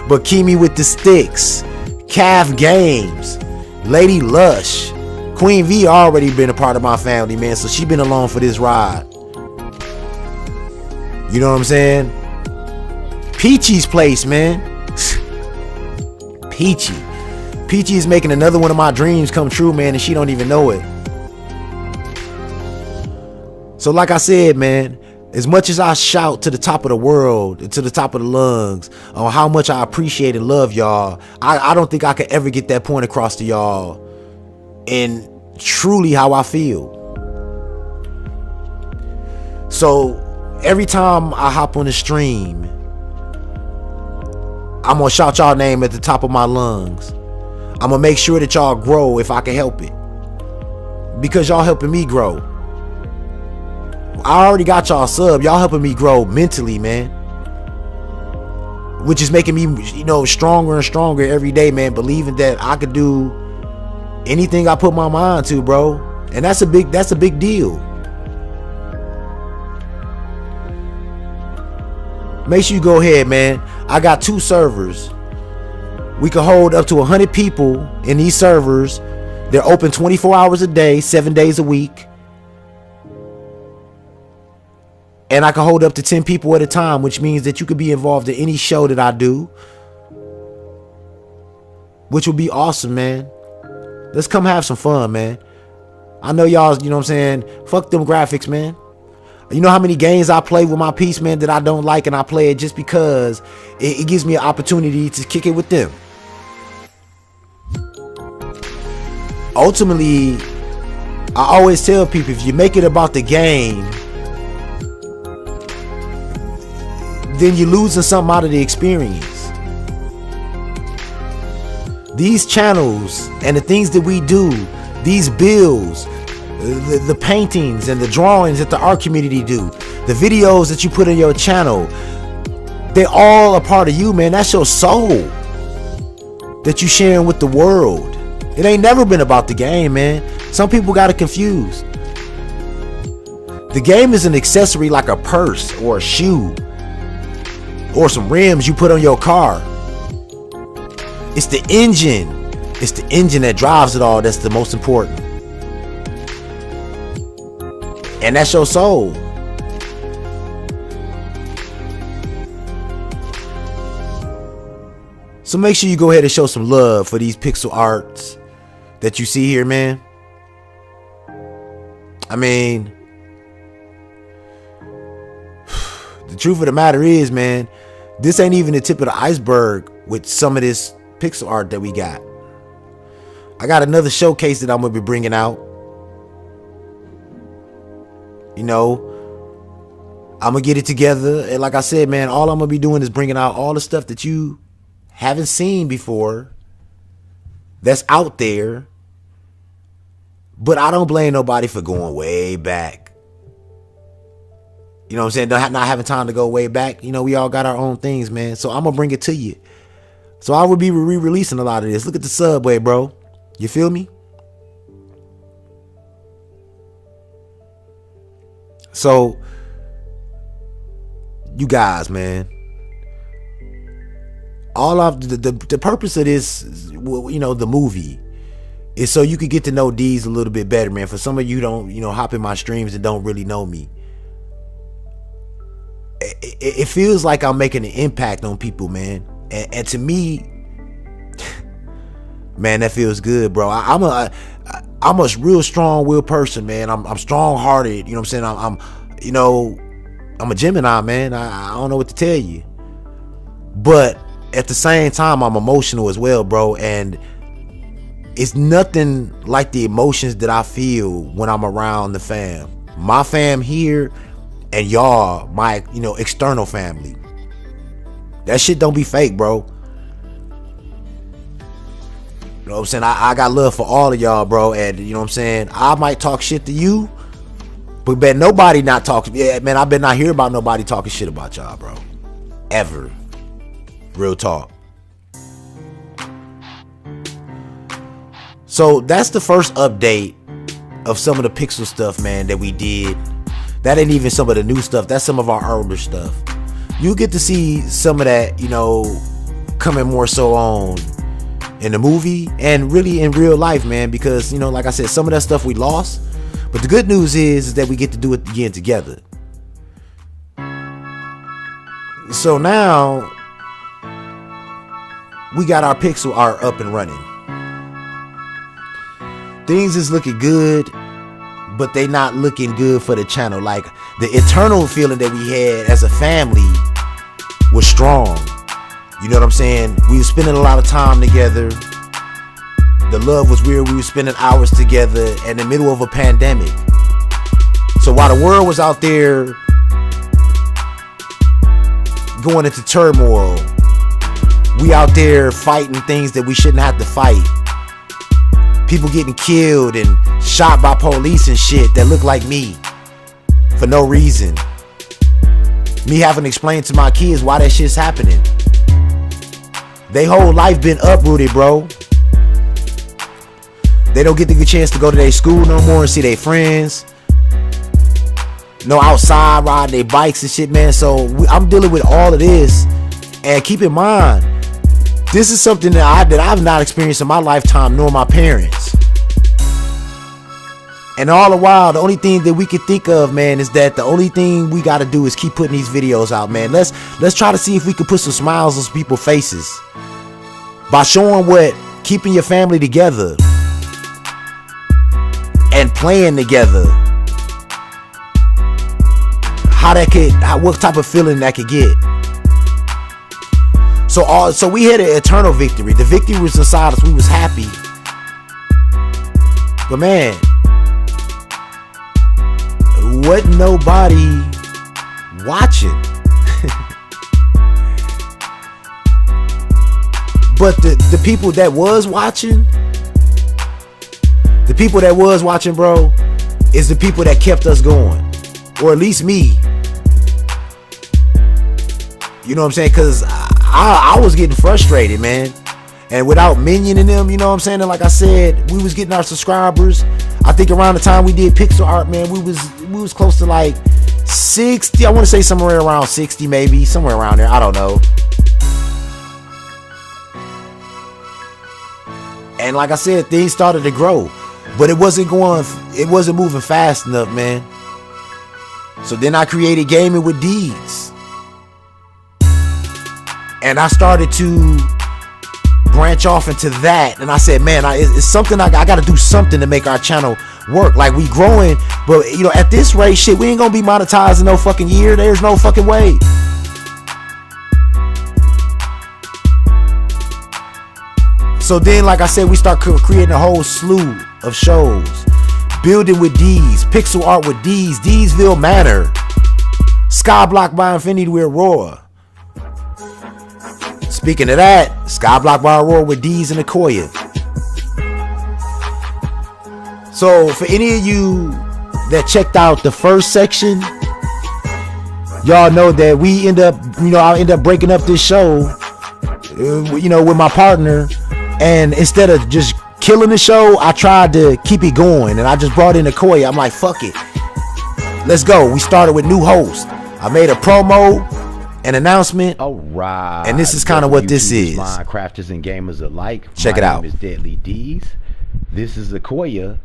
But Kimi with the sticks, Calf Games, Lady Lush, Queen V already been a part of my family, man. So she been along for this ride. You know what I'm saying? Peachy's place, man. Peachy is making another one of my dreams come true, man, and she don't even know it. So like I said, man, as much as I shout to the top of the world and to the top of the lungs on how much I appreciate and love y'all, I don't think I could ever get that point across to y'all and truly how I feel. So every time I hop on the stream, I'm gonna shout y'all name at the top of my lungs. I'm gonna make sure that y'all grow if I can help it, because y'all helping me grow. I already got y'all sub. Y'all helping me grow mentally, man, which is making me, you know, stronger and stronger every day, man, believing that I could do anything I put my mind to, bro. And that's a big deal. Make sure you go ahead, man. I got 2 servers. We can hold up to 100 people in these servers. They're open 24 hours a day, 7 days a week. And I can hold up to 10 people at a time, which means that you could be involved in any show that I do, which would be awesome, man. Let's come have some fun, man. I know y'all, you know what I'm saying, fuck them graphics, man. You know how many games I play with my piece, man, that I don't like, and I play it just because it gives me an opportunity to kick it with them. Ultimately, I always tell people, if you make it about the game, then you're losing something out of the experience. These channels and the things that we do, these builds, the paintings and the drawings that the art community do, the videos that you put in your channel, they're all a part of you, man. That's your soul that you sharing with the world. It ain't never been about the game, man. Some people got it confused. The game is an accessory, like a purse or a shoe or some rims you put on your car. It's the engine. It's the engine that drives it all that's the most important. And that's your soul. So make sure you go ahead and show some love for these pixel arts that you see here, man. I mean, the truth of the matter is, man, this ain't even the tip of the iceberg with some of this pixel art that we got. I got another showcase that I'm gonna be bringing out. You know, I'm gonna get it together, and like I said, man, all I'm gonna be doing is bringing out all the stuff that you haven't seen before, that's out there. But I don't blame nobody for going way back. You know what I'm saying? Not having time to go way back. You know, we all got our own things, man. So I'm gonna bring it to you. So I will be re-releasing a lot of this. Look at the subway, bro. You feel me? So, you guys, man, all of the purpose of this, you know, the movie, is so you could get to know D's a little bit better, man. For some of you don't, you know, hop in my streams and don't really know me. It feels like I'm making an impact on people, man. And to me, man, that feels good, bro. I'm a real strong-willed person, man. I'm strong-hearted. You know what I'm saying? You know, I'm a Gemini, man. I don't know what to tell you. But at the same time, I'm emotional as well, bro. And it's nothing like the emotions that I feel when I'm around the fam. My fam here and y'all, my, you know, external family. That shit don't be fake, bro. You know what I'm saying? I got love for all of y'all, bro. And you know what I'm saying? I might talk shit to you, but bet nobody not talking. Yeah, man, I bet not hear about nobody talking shit about y'all, bro. Ever. Real talk. So that's the first update of some of the pixel stuff, man, that we did. That ain't even some of the new stuff. That's some of our older stuff. You get to see some of that, you know, coming more so on in the movie and really in real life, man, because, you know, like I said, some of that stuff we lost, but the good news is that we get to do it again together. So now we got our pixel art up and running. Things is looking good, but they not looking good for the channel. Like, the eternal feeling that we had as a family was strong. You know what I'm saying? We were spending a lot of time together. The love was weird. We were spending hours together in the middle of a pandemic. So while the world was out there going into turmoil, we out there fighting things that we shouldn't have to fight. People getting killed and shot by police and shit that look like me for no reason. Me having to explain to my kids why that shit's happening. They whole life been uprooted, bro. They don't get the good chance to go to their school no more and see their friends. No outside riding their bikes and shit, man. So I'm dealing with all of this. And keep in mind, this is something that I've not experienced in my lifetime, nor my parents. And all the while, the only thing that we can think of, man, is that the only thing we got to do is keep putting these videos out, man. Let's try to see if we can put some smiles on some people's faces by showing what keeping your family together and playing together what type of feeling that could get. So we had an eternal victory. The victory was inside us. We was happy. But man, wasn't nobody watching. But the people that was watching, bro, is the people that kept us going. Or at least me. You know what I'm saying? Because I was getting frustrated, man. And without Minion and them, you know what I'm saying? And like I said, we was getting our subscribers. I think around the time we did pixel art, man, we was close to like 60. I want to say somewhere around 60, maybe. Somewhere around there. I don't know. And like I said, things started to grow. But it wasn't moving fast enough, man. So then I created Gaming with Deeds. And I started to branch off into that. And I said, man, it's something I got to do something to make our channel work. Like, we growing, but you know, at this rate, shit, we ain't gonna be monetized in no fucking year. There's no fucking way. So then, like I said, we start creating a whole slew of shows. Building with D's, Pixel Art with D's, D'sville Manor, Skyblock by Infinity with Aurora. Speaking of that, Skyblock by Aurora with D's and Akoya. So for any of you that checked out the first section, y'all know that we end up, you know, I end up breaking up this show, you know, with my partner. And instead of just killing the show, I tried to keep it going. And I just brought in Akoya. I'm like, fuck it. Let's go. We started with new host. I made a promo, an announcement. All right. And this is kind of what this is. Minecrafters and gamers alike. Check it out. My name is Deadly D's. This is Akoya.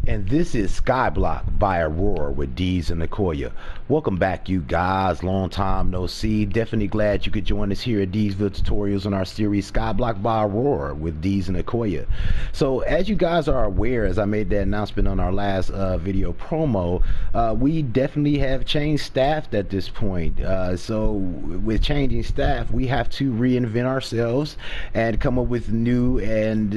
And this is Skyblock by Aurora with D's and Akoya. Welcome back, you guys. Long time no see. Definitely glad you could join us here at D333DZVill3 on our series Skyblock by Aurora with D's and Akoya. So as you guys are aware, as I made that announcement on our last video promo, we definitely have changed staff at this point. So with changing staff, we have to reinvent ourselves and come up with new and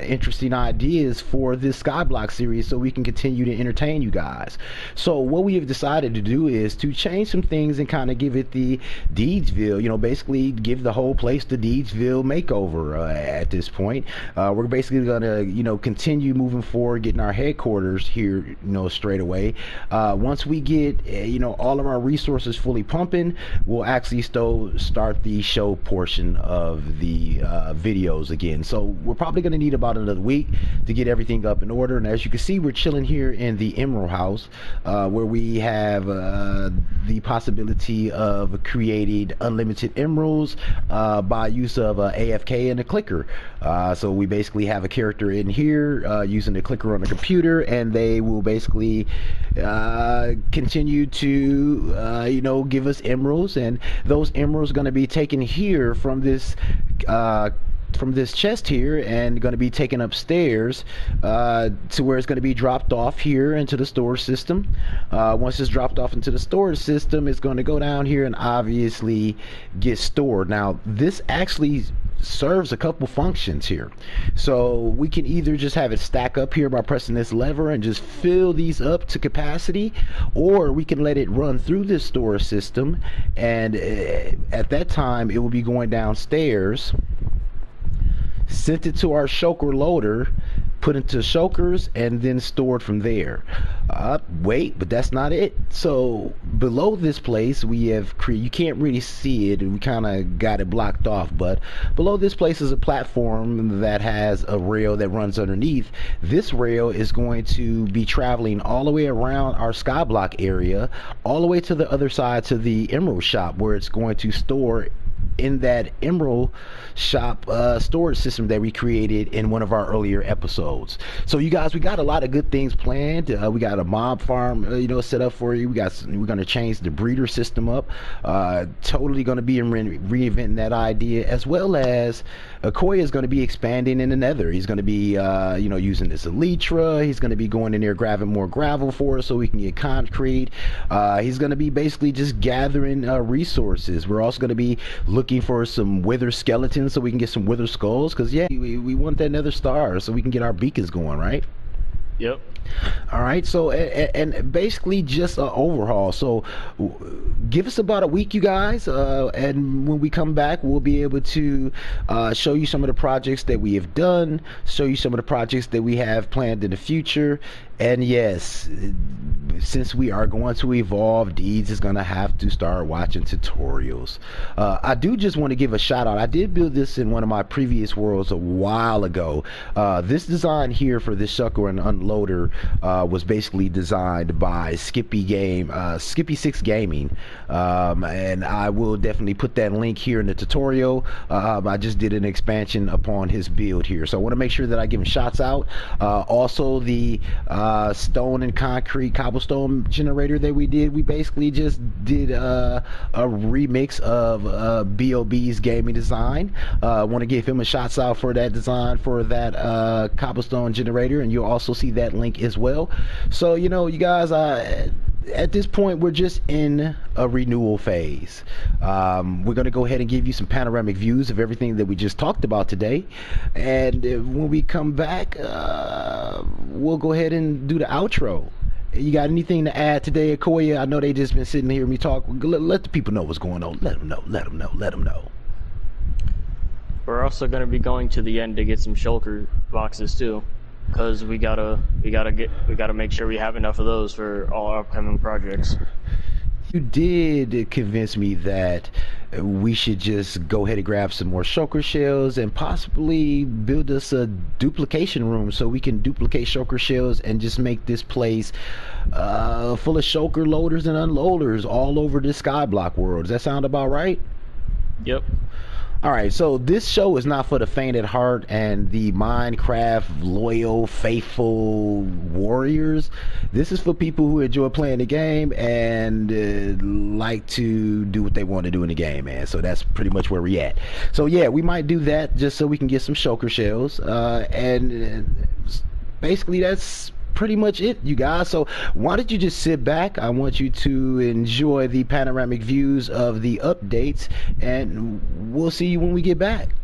interesting ideas for this Skyblock series so we can continue to entertain you guys. So what we have decided to do is to change some things and kind of give it the Deedsville, you know, basically give the whole place the Deedsville makeover at this point. We're basically gonna, you know, continue moving forward, getting our headquarters here, you know, straight away. Once we get, you know, all of our resources fully pumping, we'll actually start the show portion of the videos again. So we're probably gonna need about another week to get everything up in order. And as you can see, we're chilling here in the Emerald House, where we have the possibility of creating unlimited emeralds by use of AFK and a clicker. So we basically have a character in here using the clicker on the computer, and they will basically continue to you know, give us emeralds, and those emeralds are going to be taken here from this chest here and going to be taken upstairs to where it's going to be dropped off here into the storage system. Once it's dropped off into the storage system, it's going to go down here and obviously get stored. Now this actually serves a couple functions here. So we can either just have it stack up here by pressing this lever and just fill these up to capacity, or we can let it run through this storage system, and at that time it will be going downstairs, sent it to our shulker loader, put into shulkers, and then stored from there. Wait, but that's not it. So below this place we have you can't really see it, and we kind of got it blocked off, but below this place is a platform that has a rail that runs underneath. This rail is going to be traveling all the way around our Skyblock area, all the way to the other side to the emerald shop, where it's going to store in that Emerald Shop storage system that we created in one of our earlier episodes. So you guys, we got a lot of good things planned. We got a mob farm, set up for you. We're going to change the breeder system up. Totally going to be reinventing that idea, as well as Okoye is going to be expanding in the Nether. He's going to be using this elytra. He's going to be going in there grabbing more gravel for us so we can get concrete. He's going to be basically just gathering resources. We're also going to be looking for some wither skeletons so we can get some wither skulls, because we want that Nether star so we can get our beacons going, right? Yep. All right, so and basically just an overhaul. So give us about a week, you guys, and when we come back, we'll be able to show you some of the projects that we have done, show you some of the projects that we have planned in the future. And yes, since we are going to evolve, Deeds is going to have to start watching tutorials. I do just want to give a shout out. I did build this in one of my previous worlds a while ago. This design here for this sucker and unloader was basically designed by Skippy6 Gaming, and I will definitely put that link here in the tutorial. I just did an expansion upon his build here, so I want to make sure that I give him shots out. Also, the stone and concrete cobblestone generator that we did, we basically just did a remix of BOB's gaming design. I want to give him a shots out for that design for that cobblestone generator, and you'll also see that link as well. So you guys, at this point we're just in a renewal phase. We're going to go ahead and give you some panoramic views of everything that we just talked about today, and when we come back, we'll go ahead and do the outro. You got anything to add today, Okoye? I know they just been sitting here me talk. Let the people know what's going on. Let them know. We're also going to be going to the end to get some shulker boxes too, because we gotta make sure we have enough of those for all our upcoming projects. You did convince me that we should just go ahead and grab some more shulker shells and possibly build us a duplication room so we can duplicate shulker shells and just make this place full of shulker loaders and unloaders all over the Skyblock world. Does that sound about right? Yep. Alright, so this show is not for the faint at heart and the Minecraft loyal, faithful warriors. This is for people who enjoy playing the game and like to do what they want to do in the game, man. So that's pretty much where we at. So yeah, we might do that just so we can get some shulker shells. And basically that's pretty much it, you guys. So why don't you just sit back? I want you to enjoy the panoramic views of the updates, and we'll see you when we get back.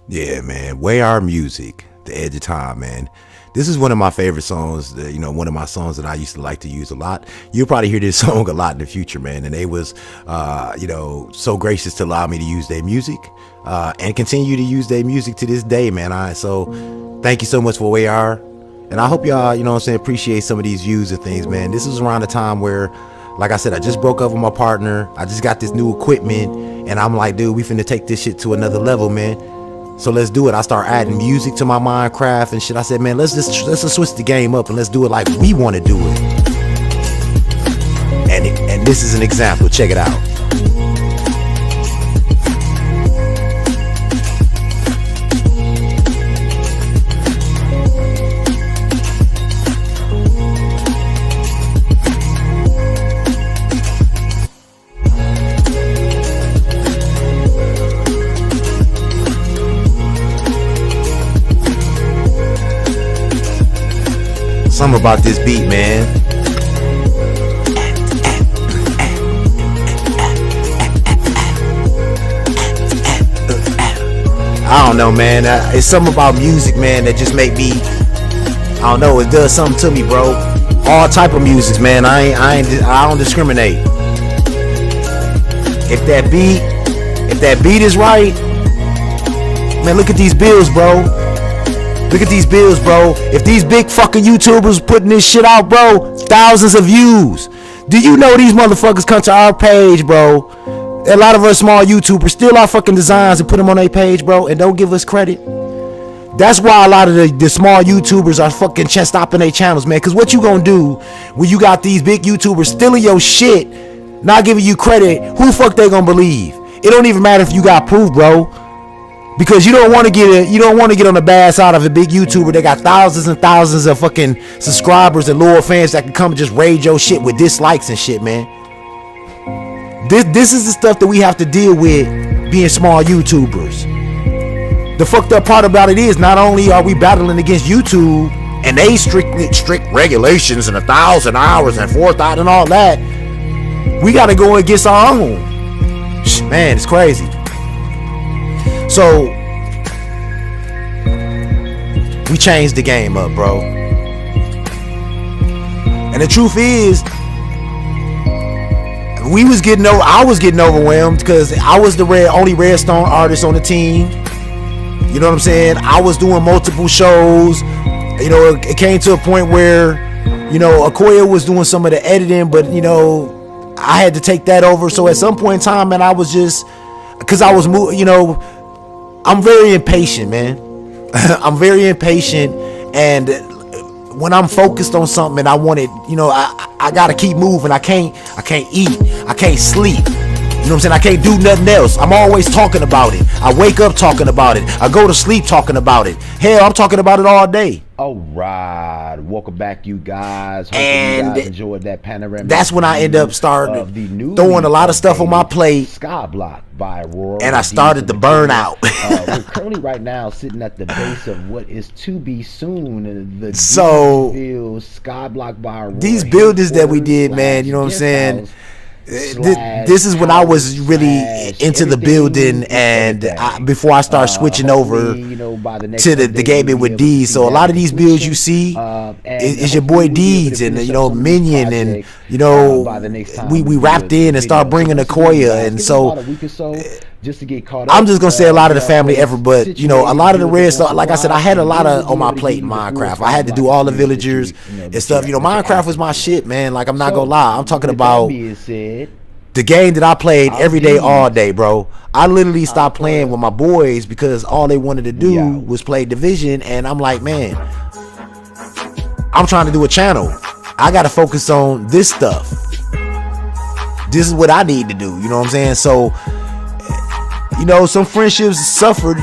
Yeah, man. Way Our Music, The Edge of Time, man. This is one of my favorite songs, one of my songs that I used to like to use a lot. You'll probably hear this song a lot in the future, man. And they was, so gracious to allow me to use their music and continue to use their music to this day, man. So thank you so much for Way Our. And I hope y'all, appreciate some of these views and things, man. This was around the time where, like I said, I just broke up with my partner. I just got this new equipment, and I'm like, dude, we finna take this shit to another level, man. So let's do it. I start adding music to my Minecraft and shit. I said, man, let's just switch the game up and let's do it like we want to do it. And this is an example. Check it out. Something about this beat, man. I don't know, man. It's something about music, man, that just make me, I don't know, it does something to me, bro. All type of music, man. I don't discriminate. If that beat is right, man, look at these bills, bro. Look at these bills, bro. If these big fucking YouTubers putting this shit out, bro, thousands of views. Do you know these motherfuckers come to our page, bro? A lot of us small YouTubers steal our fucking designs and put them on their page, bro, and don't give us credit. That's why a lot of the small YouTubers are fucking stopping their channels, man. Because what you gonna do when you got these big YouTubers stealing your shit not giving you credit, who the fuck they gonna believe? It don't even matter if you got proof, bro, because you don't want to get on the bad side of a big YouTuber that got thousands and thousands of fucking subscribers and loyal fans that can come and just raid your shit with dislikes and shit, man. This is the stuff that we have to deal with being small YouTubers. The fucked up part about it is not only are we battling against YouTube and they strict regulations and 1,000 hours and 4,000 and all that, we got to go against our own. Man, it's crazy. So we changed the game up, bro. And the truth is, I was getting overwhelmed because I was the only Redstone artist on the team. You know what I'm saying? I was doing multiple shows. You know, it came to a point where, you know, Okoye was doing some of the editing, but, you know, I had to take that over. So at some point in time, man, I was just, because I was, you know, I'm very impatient, man. I'm very impatient, and when I'm focused on something and I want it, you know, I gotta keep moving. I can't eat, I can't sleep. You know what I'm saying? I can't do nothing else. I'm always talking about it. I wake up talking about it. I go to sleep talking about it. Hell, I'm talking about it all day. All right, welcome back, you guys. Hope And you guys enjoyed that panoramic. that's when I end up starting throwing a lot of stuff on my plate. Skyblock by Aurora, and I started to burn out. We're currently right now sitting at the base of what is to be soon the So Skyblock by Aurora. These buildings that we did, man, you know what I'm saying? This is when I was really into the building, and before I started switching over to the gaming with D. So a lot of these builds you see is your boy Deeds and, you know, Minion, and, you know, we wrapped in and started bringing Okoye, and so just to get caught up. I'm just gonna say a lot of the family effort, but, you know, a lot of the red stuff, like I said, I had a lot of on my plate in Minecraft. I had to do all the villagers and stuff. You know, Minecraft was my shit, man. Like, I'm not gonna lie. I'm talking about the game that I played every day, all day, bro. I literally stopped playing with my boys because all they wanted to do was play Division, and I'm like, man, I'm trying to do a channel. I gotta focus on this stuff. This is what I need to do. You know what I'm saying? So, you know, some friendships suffered,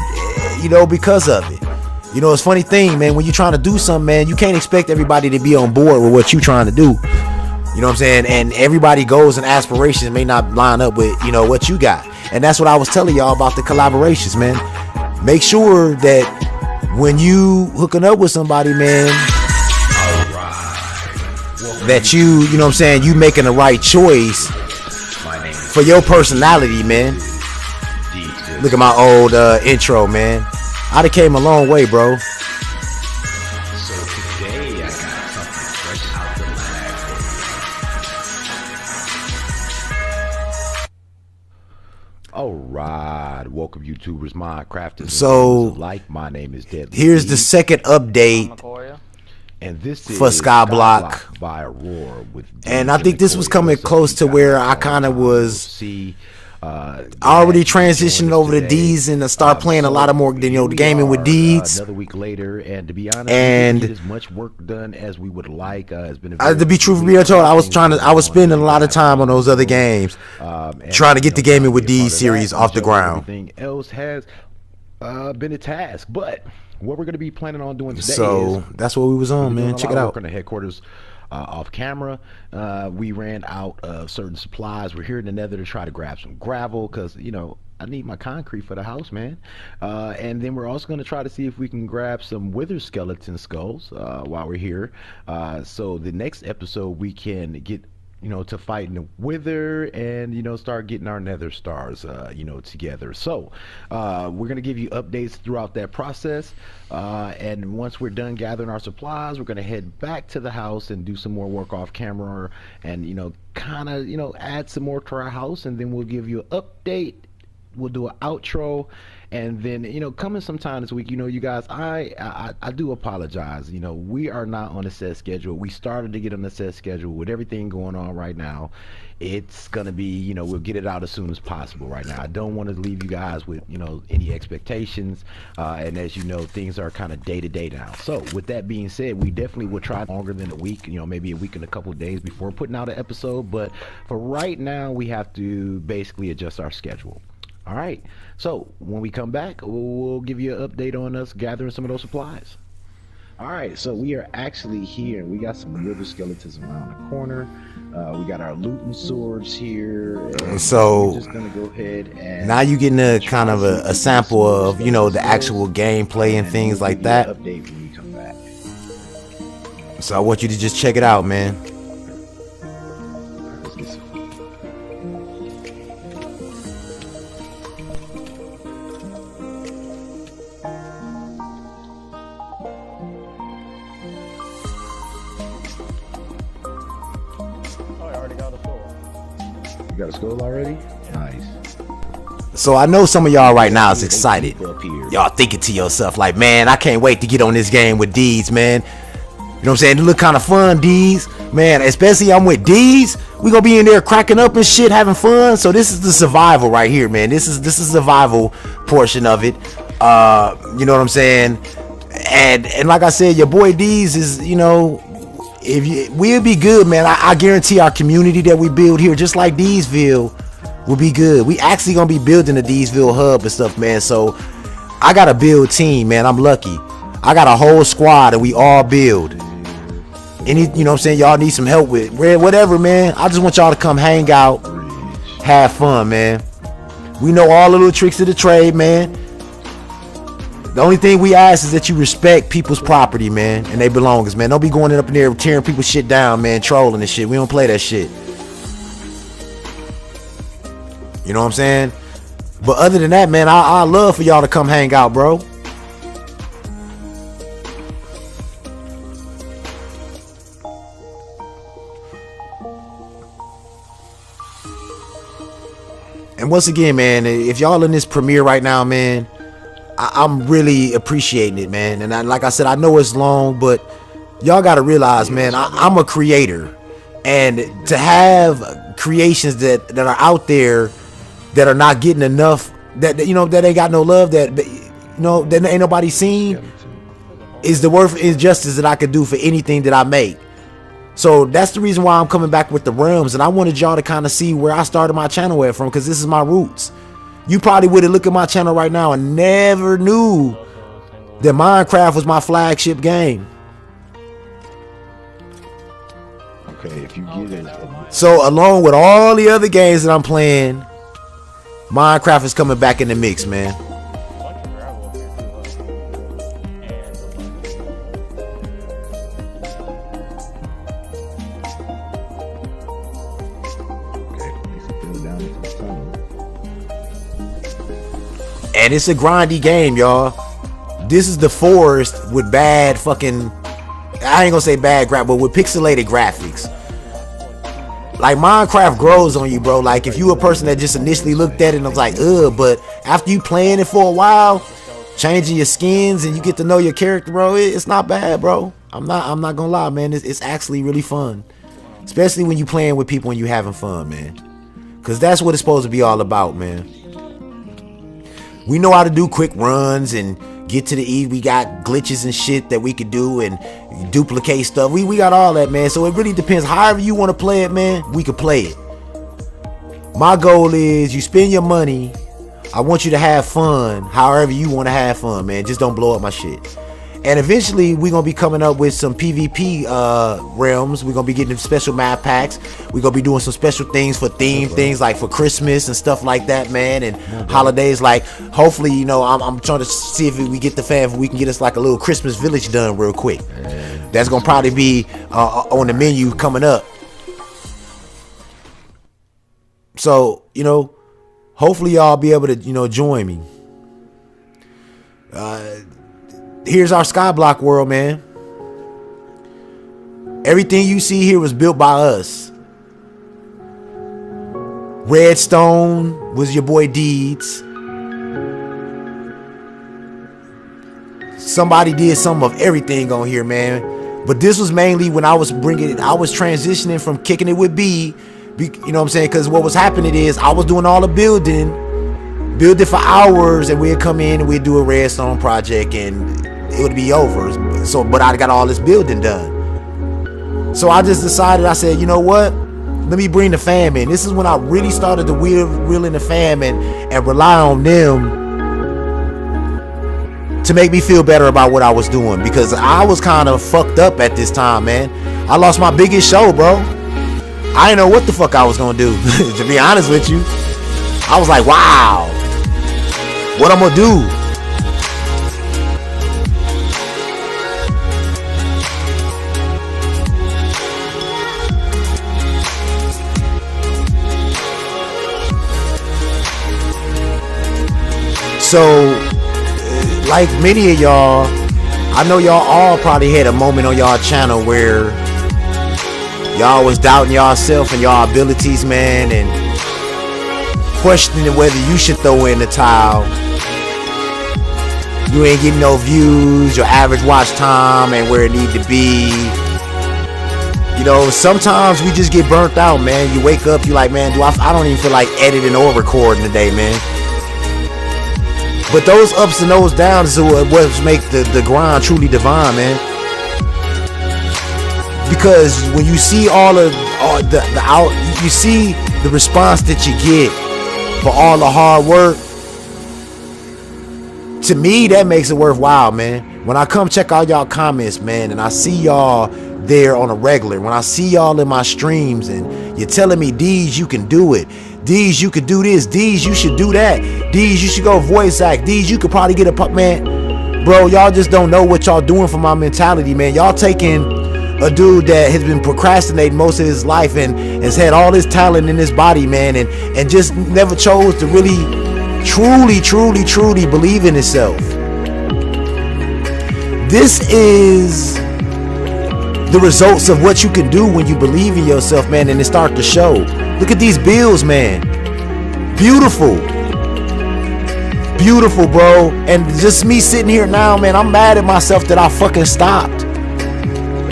you know, because of it. You know, it's a funny thing, man, when you're trying to do something, man, you can't expect everybody to be on board with what you're trying to do. You know what I'm saying? And everybody goals and aspirations may not line up with, you know, what you got. And that's what I was telling y'all about the collaborations, man. Make sure that when you hooking up with somebody, man, that you know what I'm saying, you making the right choice for your personality, man. Look at my old intro, man. I done came a long way, bro. So today I got something fresh out the lab. All right, welcome YouTubers, Minecrafters. So, my name is D33DZVill3. here's the second update. And this is for Skyblock by Aurora with and I think this was coming close to where I kind of was already transitioned over to D's and to start playing a lot of more, you know, the gaming with Deeds. Another week later, and to be honest, and we didn't get as much work done as we would like. It's been to be truthful be told, I was spending a lot of time on those other games, trying to get the gaming with Deeds series off the ground. Everything else has been a task, but what we're going to be planning on doing today is that's what we was on, man. Check it out. On the headquarters off camera. We ran out of certain supplies. We're here in the Nether to try to grab some gravel because, you know, I need my concrete for the house, man. And then we're also going to try to see if we can grab some wither skeleton skulls while we're here. So the next episode we can get, you know, to fighting the wither and, you know, start getting our nether stars, you know, together. So we're going to give you updates throughout that process. And once we're done gathering our supplies, we're going to head back to the house and do some more work off camera and, you know, kind of, you know, add some more to our house. And then we'll give you an update we'll do an outro, and then, you know, coming sometime this week, you know, you guys, I do apologize. You know, we are not on a set schedule. We started to get on the set schedule with everything going on right now. It's gonna be, you know, we'll get it out as soon as possible right now. I don't want to leave you guys with, you know, any expectations, and as you know, things are kind of day to day now. So with that being said, we definitely will try longer than a week, you know, maybe a week and a couple of days before putting out an episode, but for right now we have to basically adjust our schedule. All right, so when we come back, we'll give you an update on us gathering some of those supplies. All right, so we are actually here. We got some wither skeletons around the corner. We got our looting swords here. And so we're just gonna go ahead and now you getting a kind of a sample of, you know, the actual gameplay and things like that. Update when we come back. So I want you to just check it out, man. Let's get some. Oh, I already got a soul. You got a skull already? Nice. So I know some of y'all right now is excited. Up here. Y'all thinking to yourself like, man, I can't wait to get on this game with D's, man. You know what I'm saying? It look kind of fun, D's. Man, especially I'm with D's. We gonna be in there cracking up and shit, having fun. So this is the survival right here, man. This is the survival portion of it. You know what I'm saying? And like I said, your boy D's is, you know, we'll be good, man. I guarantee our community that we build here, just like D'sville, will be good. We actually gonna be building the D'sville hub and stuff, man. So I got a build team, man. I'm lucky. I got a whole squad and we all build. You know what I'm saying? Y'all need some help with whatever, man. I just want y'all to come hang out, have fun, man. We know all the little tricks of the trade, man. The only thing we ask is that you respect people's property, man, and they belongings, man. Don't be going up in there tearing people's shit down, man, trolling and shit. We don't play that shit. You know what I'm saying? But other than that, man, I love for y'all to come hang out, bro. And once again, man, if y'all in this premiere right now, man, I'm really appreciating it, man. And like I said, I know it's long, but y'all got to realize, man, I'm a creator. And to have creations that are out there that are not getting enough, that you know, that ain't got no love, that you know, that ain't nobody seen, is the worth injustice that I could do for anything that I make. So that's the reason why I'm coming back with the realms, and I wanted y'all to kind of see where I started my channel at from, because this is my roots. You probably would have looked at my channel right now and never knew that Minecraft was my flagship game. Okay, if you get it. So along with all the other games that I'm playing, Minecraft is coming back in the mix, man. And it's a grindy game, y'all. This is the forest with bad fucking, I ain't gonna say bad graphics, but with pixelated graphics. Like, Minecraft grows on you, bro. Like, if you a person that just initially looked at it and was like, ugh, but after you playing it for a while, changing your skins and you get to know your character, bro, it's not bad, bro. I'm not gonna lie, man. It's actually really fun, especially when you playing with people and you having fun, man. Cause that's what it's supposed to be all about, man. We know how to do quick runs and get to the E. We got glitches and shit that we could do and duplicate stuff. We got all that, man. So it really depends. However you want to play it, man, we could play it. My goal is you spend your money. I want you to have fun however you want to have fun, man. Just don't blow up my shit. And eventually we're going to be coming up with some PvP realms. We're going to be getting special map packs. We're going to be doing some special things for theme things, like for Christmas and stuff like that, man. And holidays, like, hopefully, you know, I'm trying to see if we get the fan, if we can get us like a little Christmas village done real quick. That's going to probably be on the menu coming up. So, you know, hopefully y'all be able to, you know, join me. Here's our Skyblock world, man. Everything you see here was built by us. Redstone, was your boy Deeds. Somebody did some of everything on here, man. But this was mainly when I was transitioning from kicking it with B. You know what I'm saying? Because what was happening is I was doing all the building for hours, and we'd come in and we'd do a redstone project and it would be over. So, but I got all this building done. So I just decided, I said, you know what? Let me bring the fam in. This is when I really started to reel in the fam and rely on them to make me feel better about what I was doing, because I was kind of fucked up at this time, man. I lost my biggest show, bro. I didn't know what the fuck I was gonna do. To be honest with you, I was like, wow, what I'm gonna do? So, like many of y'all, I know y'all all probably had a moment on y'all channel where y'all was doubting yourself and y'all abilities, man, and questioning whether you should throw in the towel. You ain't getting no views, your average watch time ain't where it need to be. You know, sometimes we just get burnt out, man. You wake up, you like, man, I don't even feel like editing or recording today, man. But those ups and those downs is what make the grind truly divine, man. Because when you see you see the response that you get for all the hard work, to me that makes it worthwhile, man. When I come check out y'all comments, man, and I see y'all there on a regular, when I see y'all in my streams and you're telling me, D's, you can do it, D's, you could do this, D's, you should do that, D's, you should go voice act, D's, you could probably get a man, bro, y'all just don't know what y'all doing for my mentality, man. Y'all taking a dude that has been procrastinating most of his life and has had all this talent in his body, man, and just never chose to really truly believe in himself. This is the results of what you can do when you believe in yourself, man, and it start to show. Look at these bills, man. Beautiful, bro. And just me sitting here now, man, I'm mad at myself that I fucking stopped.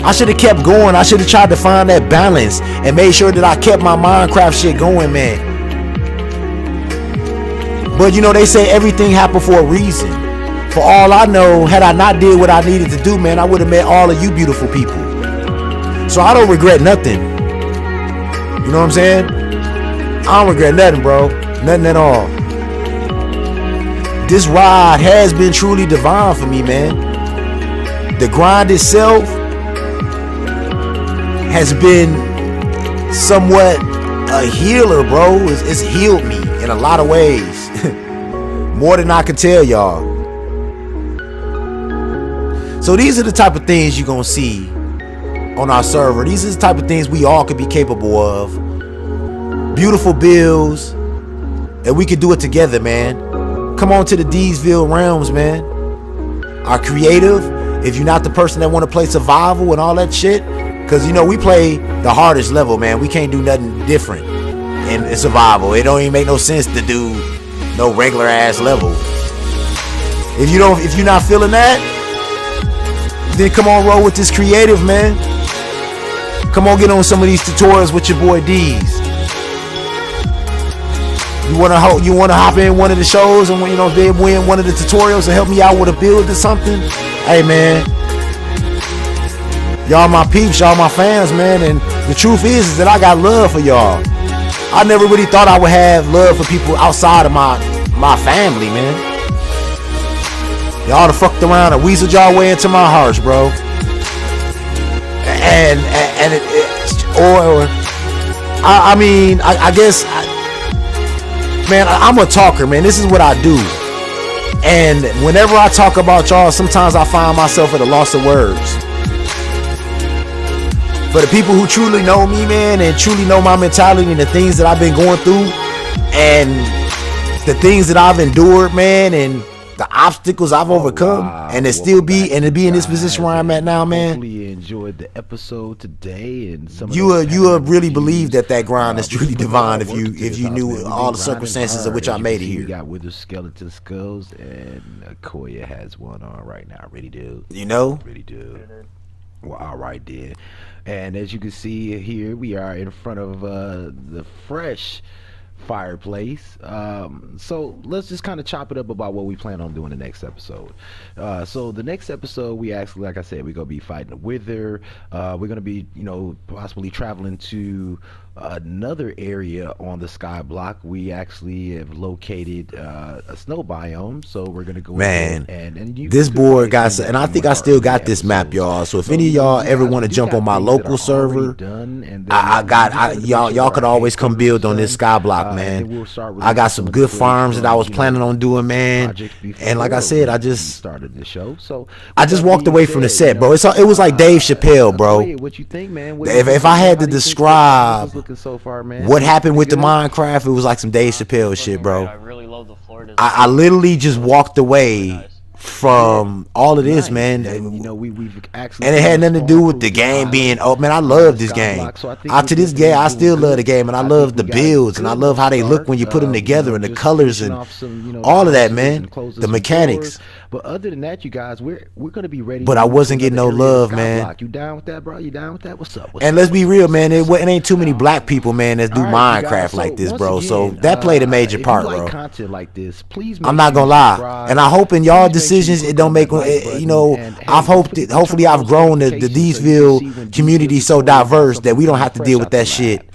I should have kept going. I should have tried to find that balance and made sure that I kept my Minecraft shit going, man. But you know, they say everything happened for a reason. For all I know, had I not did what I needed to do, man, I would have met all of you beautiful people. So I don't regret nothing. You know what I'm saying? I don't regret nothing, bro. Nothing at all. This ride has been truly divine for me, man. The grind itself has been somewhat a healer, bro. It's healed me in a lot of ways. More than I can tell y'all. So these are the type of things you're gonna see on our server. These are the type of things we all could be capable of. Beautiful builds, and we could do it together, man. Come on to the DZVill realms, man. Our creative. If you're not the person that want to play survival and all that shit, because you know we play the hardest level, man. We can't do nothing different in survival. It don't even make no sense to do no regular ass level. If you're not feeling that, then come on, roll with this creative, man. Come on, get on some of these tutorials with your boy D's. You wanna hop in one of the shows and win one of the tutorials and help me out with a build or something? Hey, man, y'all my peeps, y'all my fans, man, and the truth is that I got love for y'all. I never really thought I would have love for people outside of my family, man. Y'all done fucked around and weaseled y'all way into my hearts, bro. I guess, man, I'm a talker, man. This is what I do. And whenever I talk about y'all, sometimes I find myself at a loss of words. For the people who truly know me, man, and truly know my mentality and the things that I've been going through and the things that I've endured, man, and the obstacles I've overcome, and to still be and to be in this position where I'm at now, man. Hopefully you enjoyed the episode today, and some of you would really believe that grind is truly divine if you knew all the circumstances of which I made it here. We got wither skeleton skulls, and Koya has one on right now. Ready, dude? You know? Ready, dude. Well, all right then. And as you can see here, we are in front of the fresh fireplace. So let's just kind of chop it up about what we plan on doing the next episode. So the next episode, we actually, like I said, we're gonna be fighting a wither. We're gonna be, you know, possibly traveling to another area on the sky block. We actually have located a snow biome, so we're gonna go in and this board got, and I think I still got this map, y'all. So if any of y'all ever want to jump on my local server, y'all could always come build on this sky block, man. I got some good farms that I was planning on doing, man. And like I said, I just started the show, so I just walked away from the set, bro. It was like Dave Chappelle, bro. What you think, man? If I had to describe so far, man, what happened with the Minecraft, it was like some Dave Chappelle shit, bro. I really love the floor design. I literally just walked away from all of this, man. And, you know, we've actually, and it had nothing to do with the game being, oh man, I love this game. To this day, I still love the game, and I love the builds, and I love how they look when you put them together, and the colors and all of that, man. The mechanics. But other than that, you guys, we're gonna be ready. But I wasn't getting no love, man. You down with that, bro? You down with that? What's up? And let's be real, man. It ain't too many black people, man, that do Minecraft like this, bro. So that played a major part, bro. Content like this, please. I'm not gonna lie, and I hope in y'all decisions it don't make, you know, I've hoped that hopefully I've grown the Dzville community so diverse that we don't have to deal with that shit.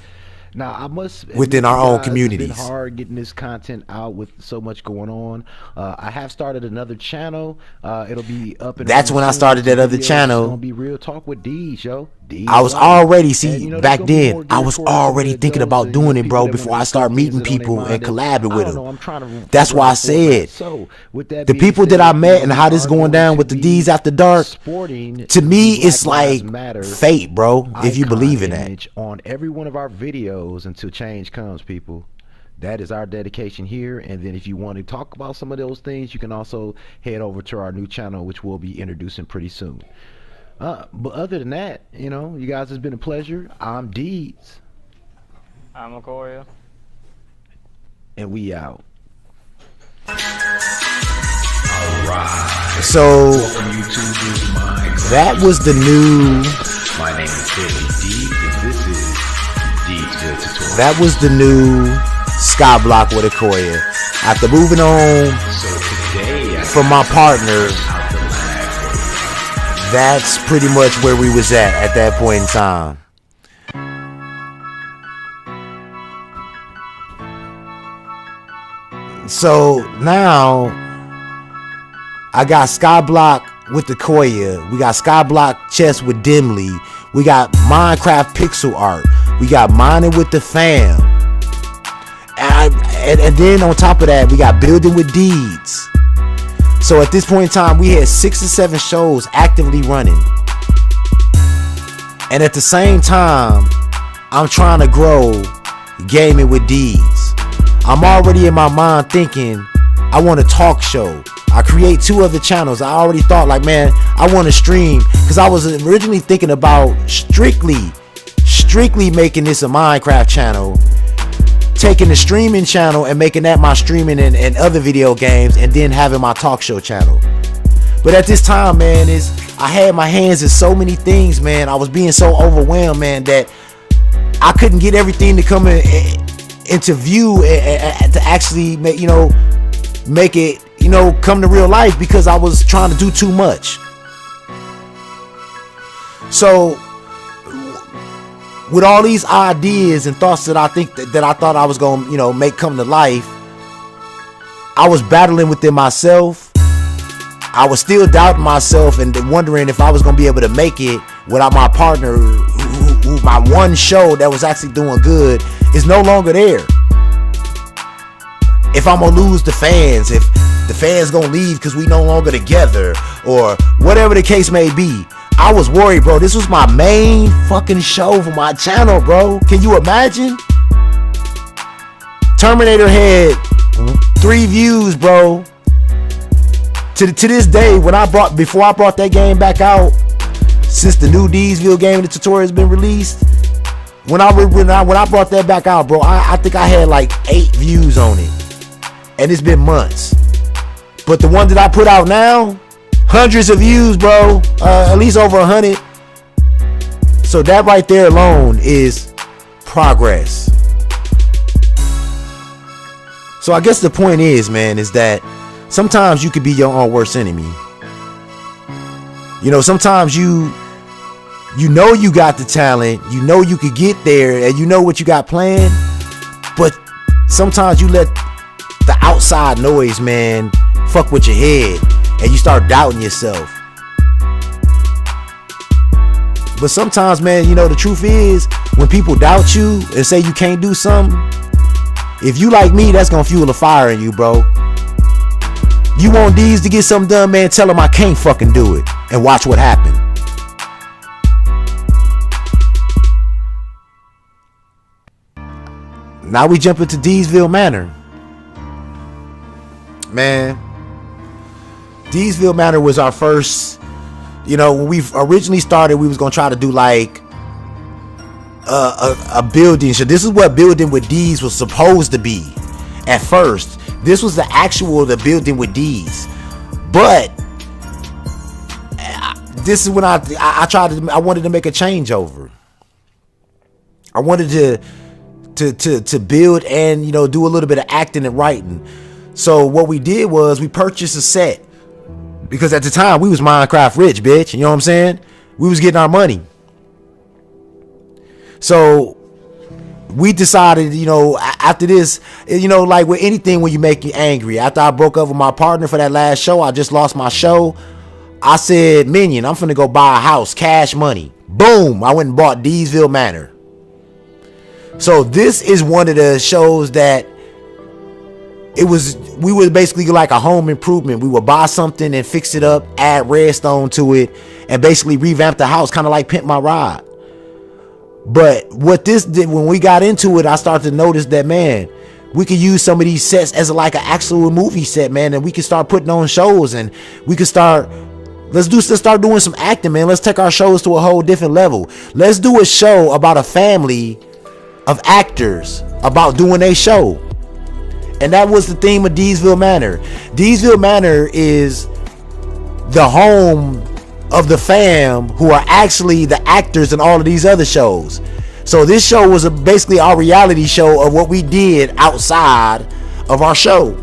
Now, I must within our own communities. It's been hard getting this content out with so much going on. I have started another channel. It'll be up. That's when I started that other channel. It's gonna be Real Talk with D's, yo. I was already, back then, I was already thinking about doing it, bro, before I start meeting people and collabing with them. That's why I said, the people that I met and how this going down with the D's After Dark, to me, it's like fate, bro, if you believe in that. On every one of our videos until change comes, people. That is our dedication here. And then if you want to talk about some of those things, you can also head over to our new channel, which we'll be introducing pretty soon. But other than that, you know, you guys, it's been a pleasure. I'm Deeds. I'm Akoria. And we out. So that was the new. My name is D, and this is D33DZVill3 Tutorials. That was the new Skyblock with Akoria. After moving on from my partner, that's pretty much where we was at that point in time. So now I got Skyblock with Akoria. We got Skyblock chess with Dimly. We got Minecraft pixel art. We got mining with the fam. And then on top of that, we got building with Deeds. So at this point in time, we had 6 or 7 shows actively running. And at the same time, I'm trying to grow gaming with Deeds. I'm already in my mind thinking I want a talk show. I create 2 other channels. I already thought like, man, I want to stream, because I was originally thinking about strictly making this a Minecraft channel, taking the streaming channel and making that my streaming and other video games, and then having my talk show channel. But at this time, man, I had my hands in so many things, man. I was being so overwhelmed, man, that I couldn't get everything to come into view and to actually make it, come to real life, because I was trying to do too much. So with all these ideas and thoughts that I thought I was gonna, make come to life, I was battling within myself. I was still doubting myself and wondering if I was gonna be able to make it without my partner, who my one show that was actually doing good is no longer there. If I'm gonna lose the fans, if the fans gonna leave because we no longer together, or whatever the case may be, I was worried, bro. This was my main fucking show for my channel, bro. Can you imagine? Terminator had 3 views, bro. to this day, before I brought that game back out, since the new DZVill Gaming And Tutorials has been released, when I brought that back out, bro, I think I had like 8 views on it, and it's been months. But the one that I put out now, hundreds of views, bro, at least over 100. So that right there alone is progress. So I guess the point is, man, is that sometimes you could be your own worst enemy. You know, sometimes you know you got the talent, you know you could get there, and you know what you got planned, but sometimes you let the outside noise, man, fuck with your head, and you start doubting yourself. But sometimes, man, you know, the truth is, when people doubt you and say you can't do something, if you like me, that's gonna fuel a fire in you, bro. You want these to get something done, man, tell them I can't fucking do it, and watch what happens. Now we jump into DZVill Manor. Man, DZVill Manor was our first, you know, when we originally started, we was gonna try to do like a building. So this is what building with D's was supposed to be at first. This was the building with D's, but this is when I wanted to make a changeover. I wanted to build and, you know, do a little bit of acting and writing. So what we did was we purchased a set, because at the time we was Minecraft rich, bitch. You know what I'm saying? We was getting our money. So we decided, you know, after this, you know, like with anything, when you make you angry. After I broke up with my partner for that last show, I just lost my show. I said, Minion, I'm finna go buy a house, cash money. Boom, I went and bought DZVill Manor. So this is one of the shows that we were basically like a home improvement. We would buy something and fix it up, add redstone to it, and basically revamp the house, kind of like Pimp My Ride. But what this did, when we got into it, I started to notice that, man, we could use some of these sets as like an actual movie set, man, and we could start putting on shows, and we could start, let's start doing some acting, man. Let's take our shows to a whole different level. Let's do a show about a family of actors about doing a show. And that was the theme of DZVill Manor. DZVill Manor is the home of the fam who are actually the actors in all of these other shows. So this show was basically our reality show of what we did outside of our show.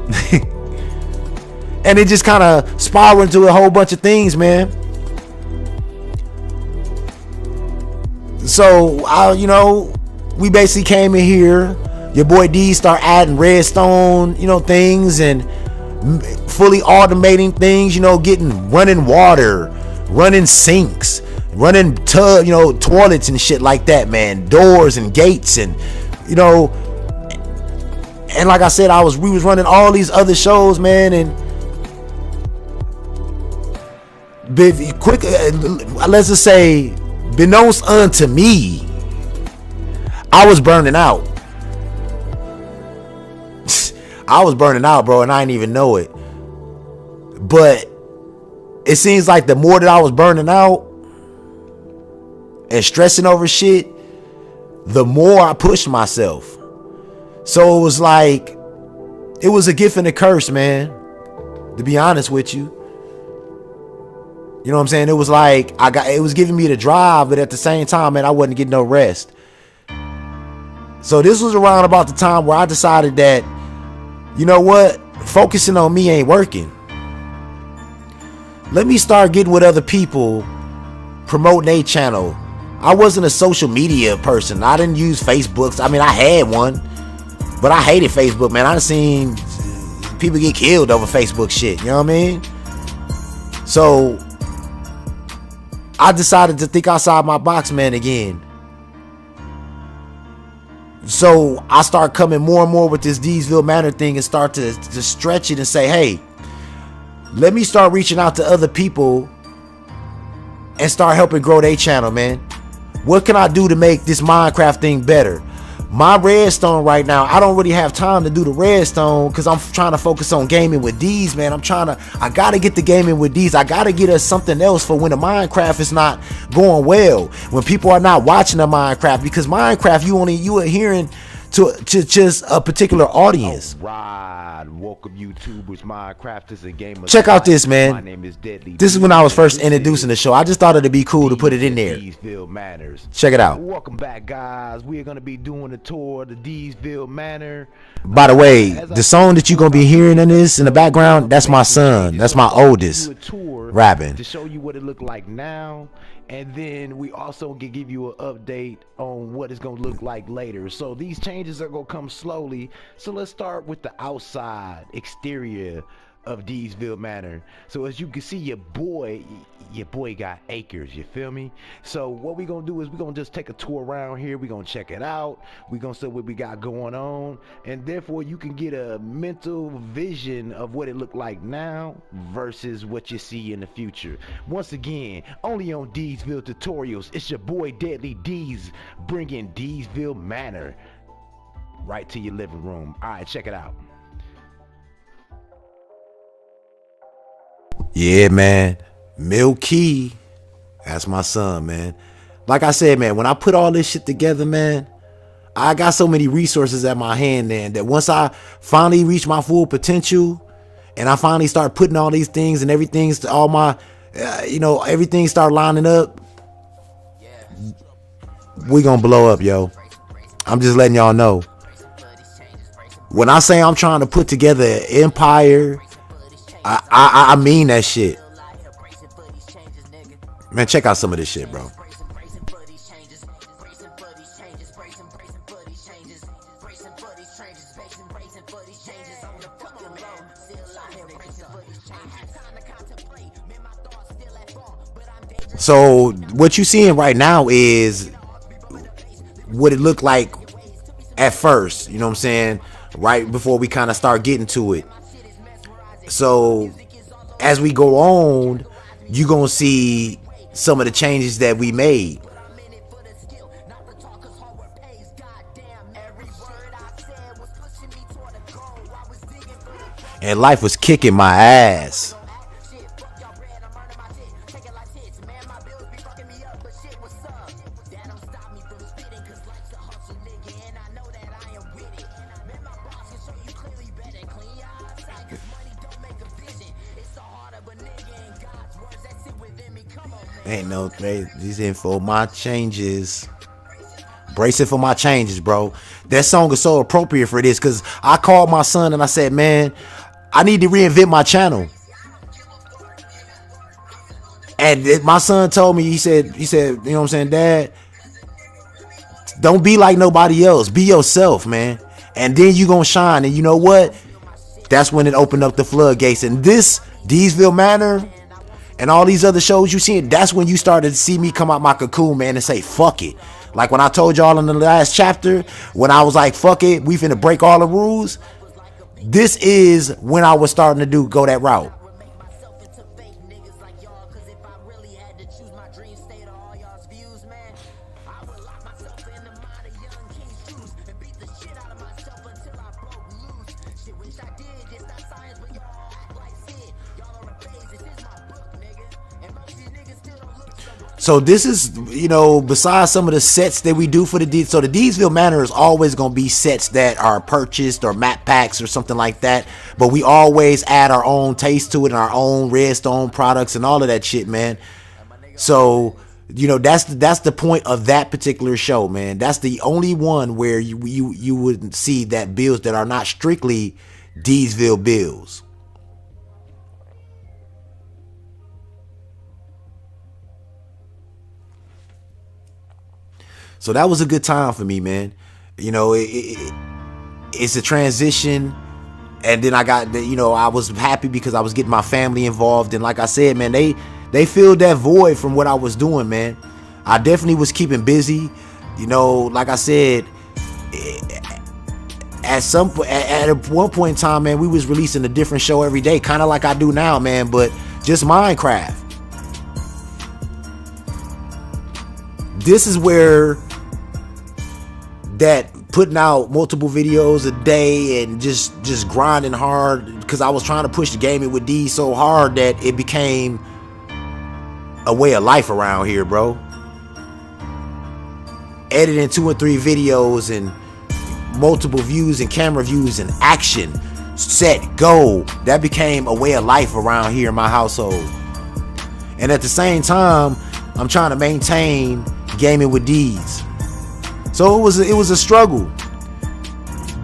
And it just kind of spiraled into a whole bunch of things, man. So you know, we basically came in here, your boy D start adding redstone, you know, things, and fully automating things, you know, running water, running sinks, running tub, you know, toilets and shit like that, man, doors and gates, and, you know, and like I said, we was running all these other shows, man, and let's just say, beknownst unto me, I was burning out. I was burning out, bro, and I didn't even know it. But it seems like the more that I was burning out and stressing over shit, the more I pushed myself. So it was like, it was a gift and a curse, man, to be honest with you. You know what I'm saying? It was like, it was giving me the drive, but at the same time, man, I wasn't getting no rest. So this was around about the time where I decided that, you know what, focusing on me ain't working. Let me start getting with other people, promoting their channel. I wasn't a social media person. I didn't use Facebook. I mean, I had one, but I hated Facebook, man. I done seen people get killed over Facebook shit. You know what I mean? So I decided to think outside my box, man, again. So I start coming more and more with this DZVill Manor thing, and start to stretch it and say, hey, let me start reaching out to other people and start helping grow their channel, man. What can I do to make this Minecraft thing better? my redstone right now, I don't really have time to do the redstone because I'm trying to focus on gaming with these, man. I gotta get the gaming with these. I gotta get us something else for when the Minecraft is not going well, when people are not watching the Minecraft, because Minecraft, you are hearing to just a particular audience. Right, welcome YouTubers, Minecrafters, and gamers. Check out this, man. My name is D33DZ. This is when I was first introducing the show. I just thought it'd be cool to put it in there. Deesville Manors. Check it out. Welcome back, guys. We are gonna be doing a tour of the Deesville Manor. By the way, the song that you're gonna be hearing in this in the background, that's my son. That's my oldest rapping. To show you what it look like now, and then we also can give you an update on what it's gonna look like later. So these changes are gonna come slowly. So let's start with the outside exterior of Deesville Manor. So as you can see, your boy got acres, you feel me? So what we gonna do is we're gonna just take a tour around here. We're gonna check it out. We're gonna see what we got going on, and therefore you can get a mental vision of what it looked like now versus what you see in the future. Once again, only on Deesville Tutorials, it's your boy Deadly D's bringing Deesville Manor right to your living room. All right, check it out. Yeah, man. Milky, that's my son, man. Like I said, man, when I put all this shit together, man, I got so many resources at my hand, man, that once I finally reach my full potential and I finally start putting all these things and everything's all my, everything start lining up, we gonna blow up, yo. I'm just letting y'all know. When I say I'm trying to put together an empire, I mean that shit. Man, check out some of this shit, bro. So what you seeing right now is what it looked like at first, you know what I'm saying? Right before we kind of start getting to it. So as we go on, you're gonna see some of the changes that we made. And life was kicking my ass. Ain't no these in for my changes. Brace it for my changes, bro. That song is so appropriate for this because I called my son and I said, man, I need to reinvent my channel. And my son told me, he said, you know what I'm saying, Dad, don't be like nobody else. Be yourself, man. And then you gonna shine. And you know what? That's when it opened up the floodgates. And this Deesville Manor and all these other shows you seen, that's when you started to see me come out my cocoon, man, and say, fuck it. Like when I told y'all in the last chapter, when I was like, fuck it, we finna break all the rules. This is when I was starting to go that route. So this is, besides some of the sets that we do for the so the Deesville Manor is always going to be sets that are purchased or map packs or something like that. But we always add our own taste to it and our own redstone products and all of that shit, man. So, that's the point of that particular show, man. That's the only one where you would see that builds that are not strictly Deesville builds. So that was a good time for me, man. It's a transition. And then I got, I was happy because I was getting my family involved. And like I said, man, they filled that void from what I was doing, man. I definitely was keeping busy. Like I said, at one point in time, man, we was releasing a different show every day. Kind of like I do now, man, but just Minecraft. This is where that putting out multiple videos a day and just grinding hard, because I was trying to push the gaming with D so hard that it became a way of life around here, bro. Editing 2 and 3 videos and multiple views and camera views and action, set, go. That became a way of life around here in my household. And at the same time, I'm trying to maintain gaming with D's. So it was a struggle.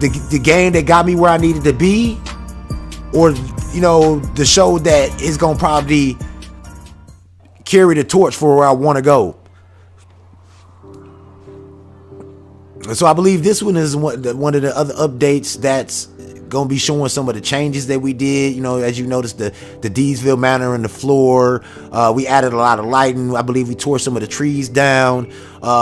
The game that got me where I needed to be, or the show that is gonna probably carry the torch for where I want to go. So I believe this one is one of the other updates that's gonna be showing some of the changes that we did. As you noticed, the DZVill manor in the floor. We added a lot of lighting. I believe we tore some of the trees down.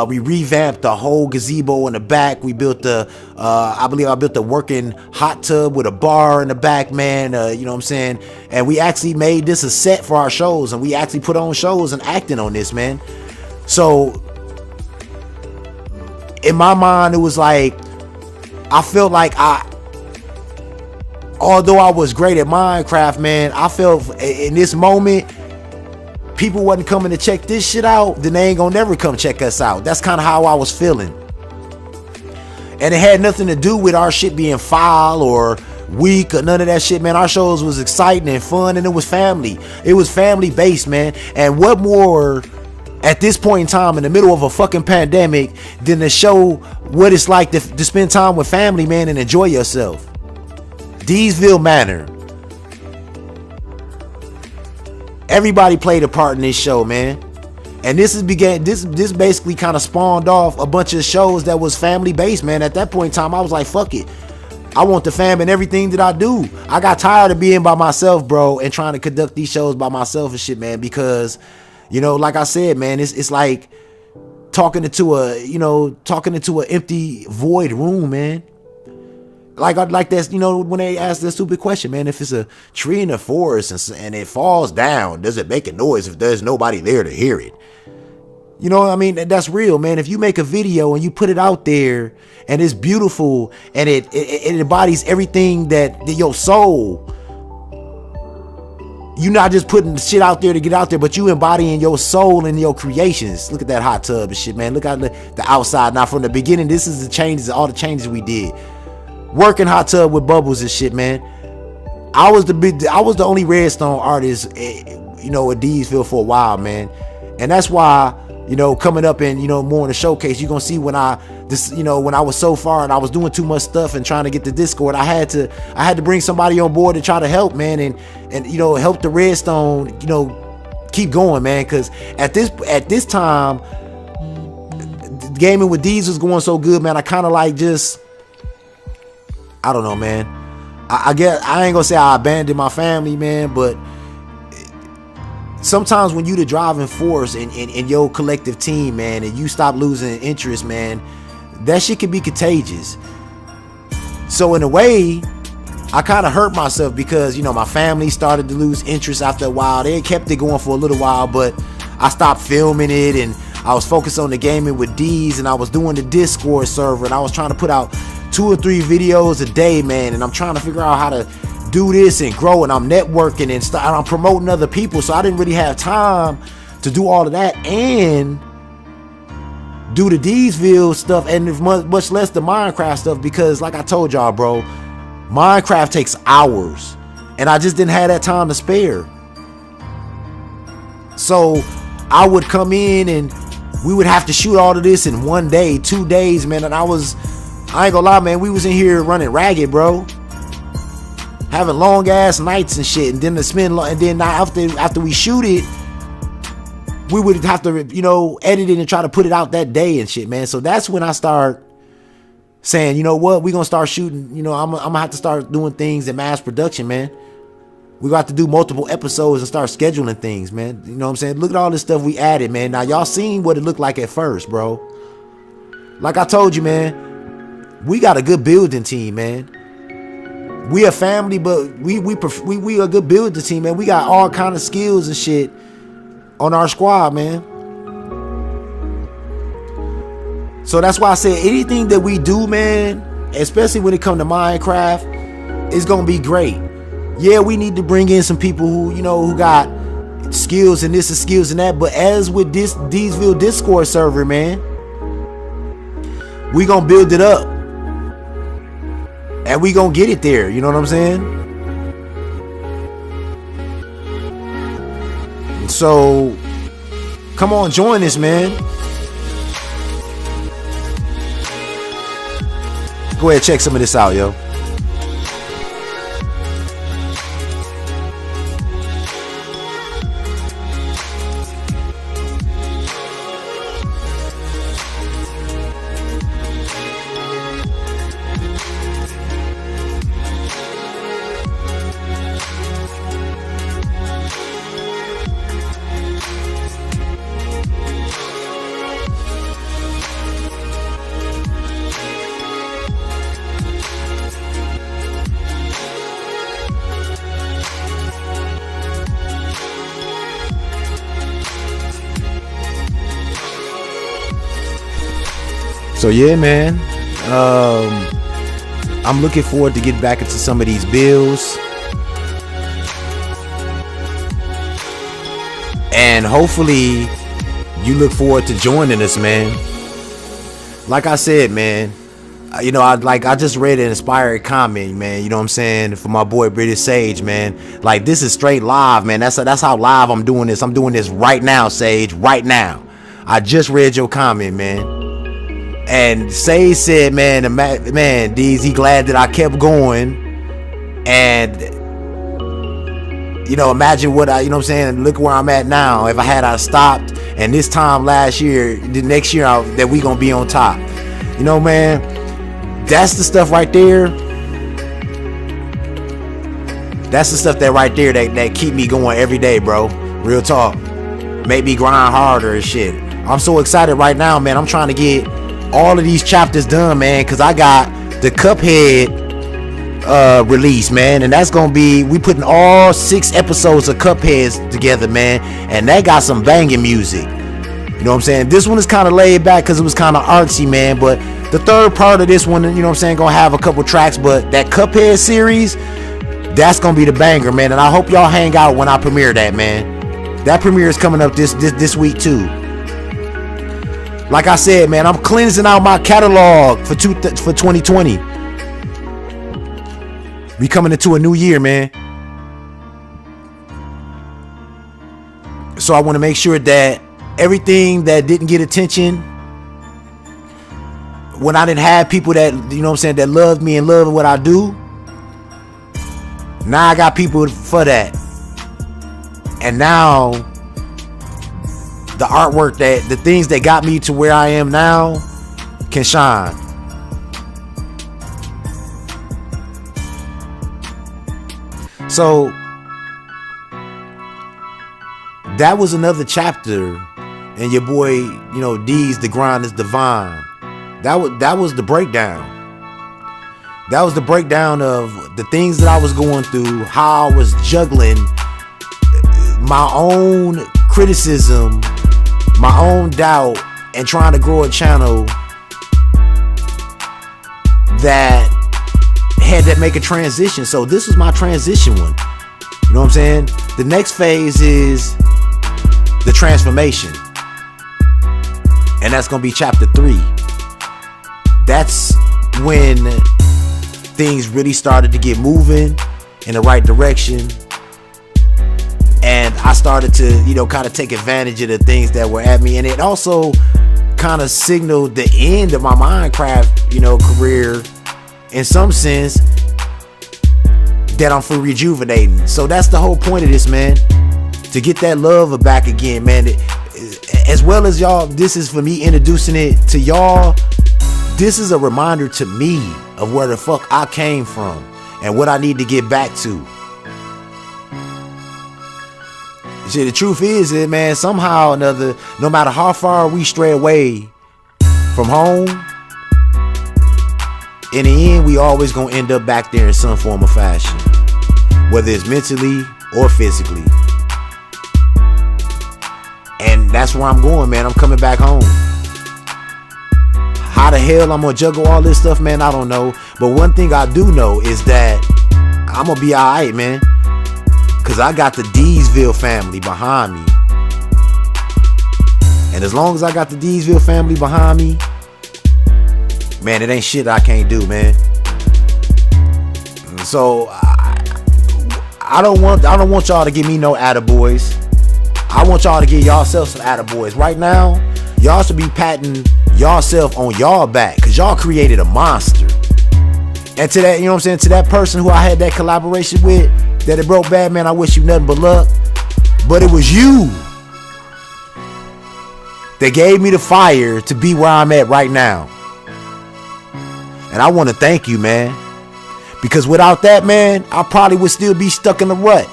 We revamped the whole gazebo in the back. We built I believe I built a working hot tub with a bar in the back, man. You know what I'm saying? And we actually made this a set for our shows, and we actually put on shows and acting on this, man. So in my mind, it was like, I felt like although I was great at Minecraft, man, I felt in this moment, people wasn't coming to check this shit out, then they ain't gonna never come check us out. That's kind of how I was feeling. And it had nothing to do with our shit being foul or weak or none of that shit, man. Our shows was exciting and fun, and it was family. It was family based, man. And what more at this point in time, in the middle of a fucking pandemic, than to show what it's like to spend time with family, man, and enjoy yourself. DZVill Manor. Everybody played a part in this show, man. And this basically kind of spawned off a bunch of shows that was family based, man. At that point in time, I was like, fuck it. I want the fam in everything that I do. I got tired of being by myself, bro, and trying to conduct these shows by myself and shit, man, because like I said, man, it's like talking into an empty void room, man. Like that's, when they ask the stupid question, man, if it's a tree in the forest and it falls down, does it make a noise if there's nobody there to hear it? You know what I mean? That's real, man. If you make a video and you put it out there and it's beautiful and it embodies everything that your soul, you're not just putting shit out there to get out there, but you embodying your soul and your creations. Look at that hot tub and shit, man. Look at the outside. Now, from the beginning, this is all the changes we did. Working hot tub with bubbles and shit, man. I was the only redstone artist, at DZVill for a while, man. And that's why, coming up and, more in the showcase, you're going to see when I was so far and I was doing too much stuff and trying to get the Discord, I had to bring somebody on board to try to help, man, and help the redstone, keep going, man. Cause at this time, gaming with D's was going so good, man. I kind of like I don't know, man. I guess I ain't gonna say I abandoned my family, man, but sometimes when you the driving force in your collective team, man, and you stop losing interest, man, that shit can be contagious. So in a way, I kind of hurt myself because, my family started to lose interest after a while. They kept it going for a little while, but I stopped filming it and I was focused on the gaming with D's, and I was doing the Discord server, and I was trying to put out 2 or 3 videos a day, man, and I'm trying to figure out how to do this and grow, and I'm networking and I'm promoting other people, so I didn't really have time to do all of that and do the DZVill stuff, and much less the Minecraft stuff, because like I told y'all, bro, Minecraft takes hours and I just didn't have that time to spare. So I would come in and we would have to shoot all of this in 1 day, 2 days, man, and I ain't gonna lie, man, we was in here running ragged, bro, having long ass nights and shit, and then after we shoot it, we would have to edit it and try to put it out that day and shit, man. So that's when I start saying, you know what, we gonna start shooting, I'm gonna have to start doing things in mass production, man. We got to do multiple episodes and start scheduling things, man. You know what I'm saying? Look at all this stuff we added, man. Now y'all seen what it looked like at first, bro. Like I told you, man, we got a good building team, man. We a family, but we a good building team, man. We got all kind of skills and shit on our squad, man. So that's why I said anything that we do, man, especially when it comes to Minecraft, is gonna be great. Yeah, we need to bring in some people who, you know, who got skills and this and skills and that. But as with this DZVill Discord server, man, we gonna build it up and we gonna get it there. You know what I'm saying? So come on, join us, man. Go ahead, check some of this out, yo. So yeah, man, I'm looking forward to getting back into some of these builds, and hopefully you look forward to joining us, man. Like I said, man, you know, I just read an inspired comment, man, you know what I'm saying, for my boy British Sage, man. Like, this is straight live, man. That's how live I'm doing this. I'm doing this right now, Sage, right now. I just read your comment, man. And Sage said, man, D's, he glad that I kept going. And, you know, imagine what you know what I'm saying, look where I'm at now. If I stopped, and this time last year, the next year, that we gonna be on top. You know, man, that's the stuff right there. That's the stuff that right there that keep me going every day, bro. Real talk. Make me grind harder and shit. I'm so excited right now, man. I'm trying to get all of these chapters done, man, because I got the Cuphead release, man, and that's gonna be, we putting all 6 episodes of Cupheads together, man, and that got some banging music. You know what I'm saying? This one is kind of laid back because it was kind of artsy, man, but the third part of this one, you know what I'm saying, gonna have a couple tracks. But that Cuphead series, that's gonna be the banger, man, and I hope y'all hang out when I premiere that, man. That premiere is coming up this week too. Like I said, man, I'm cleansing out my catalog for 2020. We coming into a new year, man. So I want to make sure that everything that didn't get attention, when I didn't have people that, you know what I'm saying, that loved me and love what I do, now I got people for that. And now the artwork, that the things that got me to where I am now, can shine. So that was another chapter in your boy, you know, D's The Grind is Divine. That was the breakdown. That was the breakdown of the things that I was going through, how I was juggling my own criticism, my own doubt, and trying to grow a channel that had to make a transition. So this was my transition one. You know what I'm saying? The next phase is the transformation, and that's gonna be chapter 3. That's when things really started to get moving in the right direction. And I started to, you know, kind of take advantage of the things that were at me. And it also kind of signaled the end of my Minecraft, you know, career in some sense, that I'm for rejuvenating. So that's the whole point of this, man. To get that love back again, man. As well as y'all, this is for me introducing it to y'all. This is a reminder to me of where the fuck I came from and what I need to get back to. See, the truth is that, man, somehow or another, no matter how far we stray away from home, in the end, we always gonna end up back there in some form of fashion, whether it's mentally or physically. And that's where I'm going, man. I'm coming back home. How the hell I'm gonna juggle all this stuff, man, I don't know. But one thing I do know is that I'm gonna be alright, man. Cause I got the DZVill family behind me. And as long as I got the DZVill family behind me, man, it ain't shit I can't do, man. So I don't want y'all to give me no attaboys. I want y'all to give y'allself some attaboys. Right now, y'all should be patting y'allself on y'all back, cause y'all created a monster. And to that, you know what I'm saying, to that person who I had that collaboration with, that it broke bad, man, I wish you nothing but luck. But it was you that gave me the fire to be where I'm at right now. And I want to thank you, man. Because without that, man, I probably would still be stuck in the rut.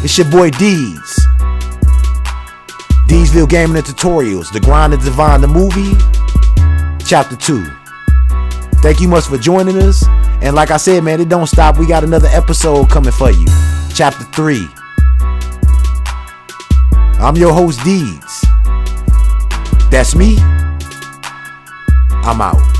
It's your boy Deez. DZVill Gaming and Tutorials, The Grind and Divine the Movie, Chapter 2. Thank you much for joining us. And like I said, man, it don't stop. We got another episode coming for you. Chapter 3. I'm your host, Deez. That's me. I'm out.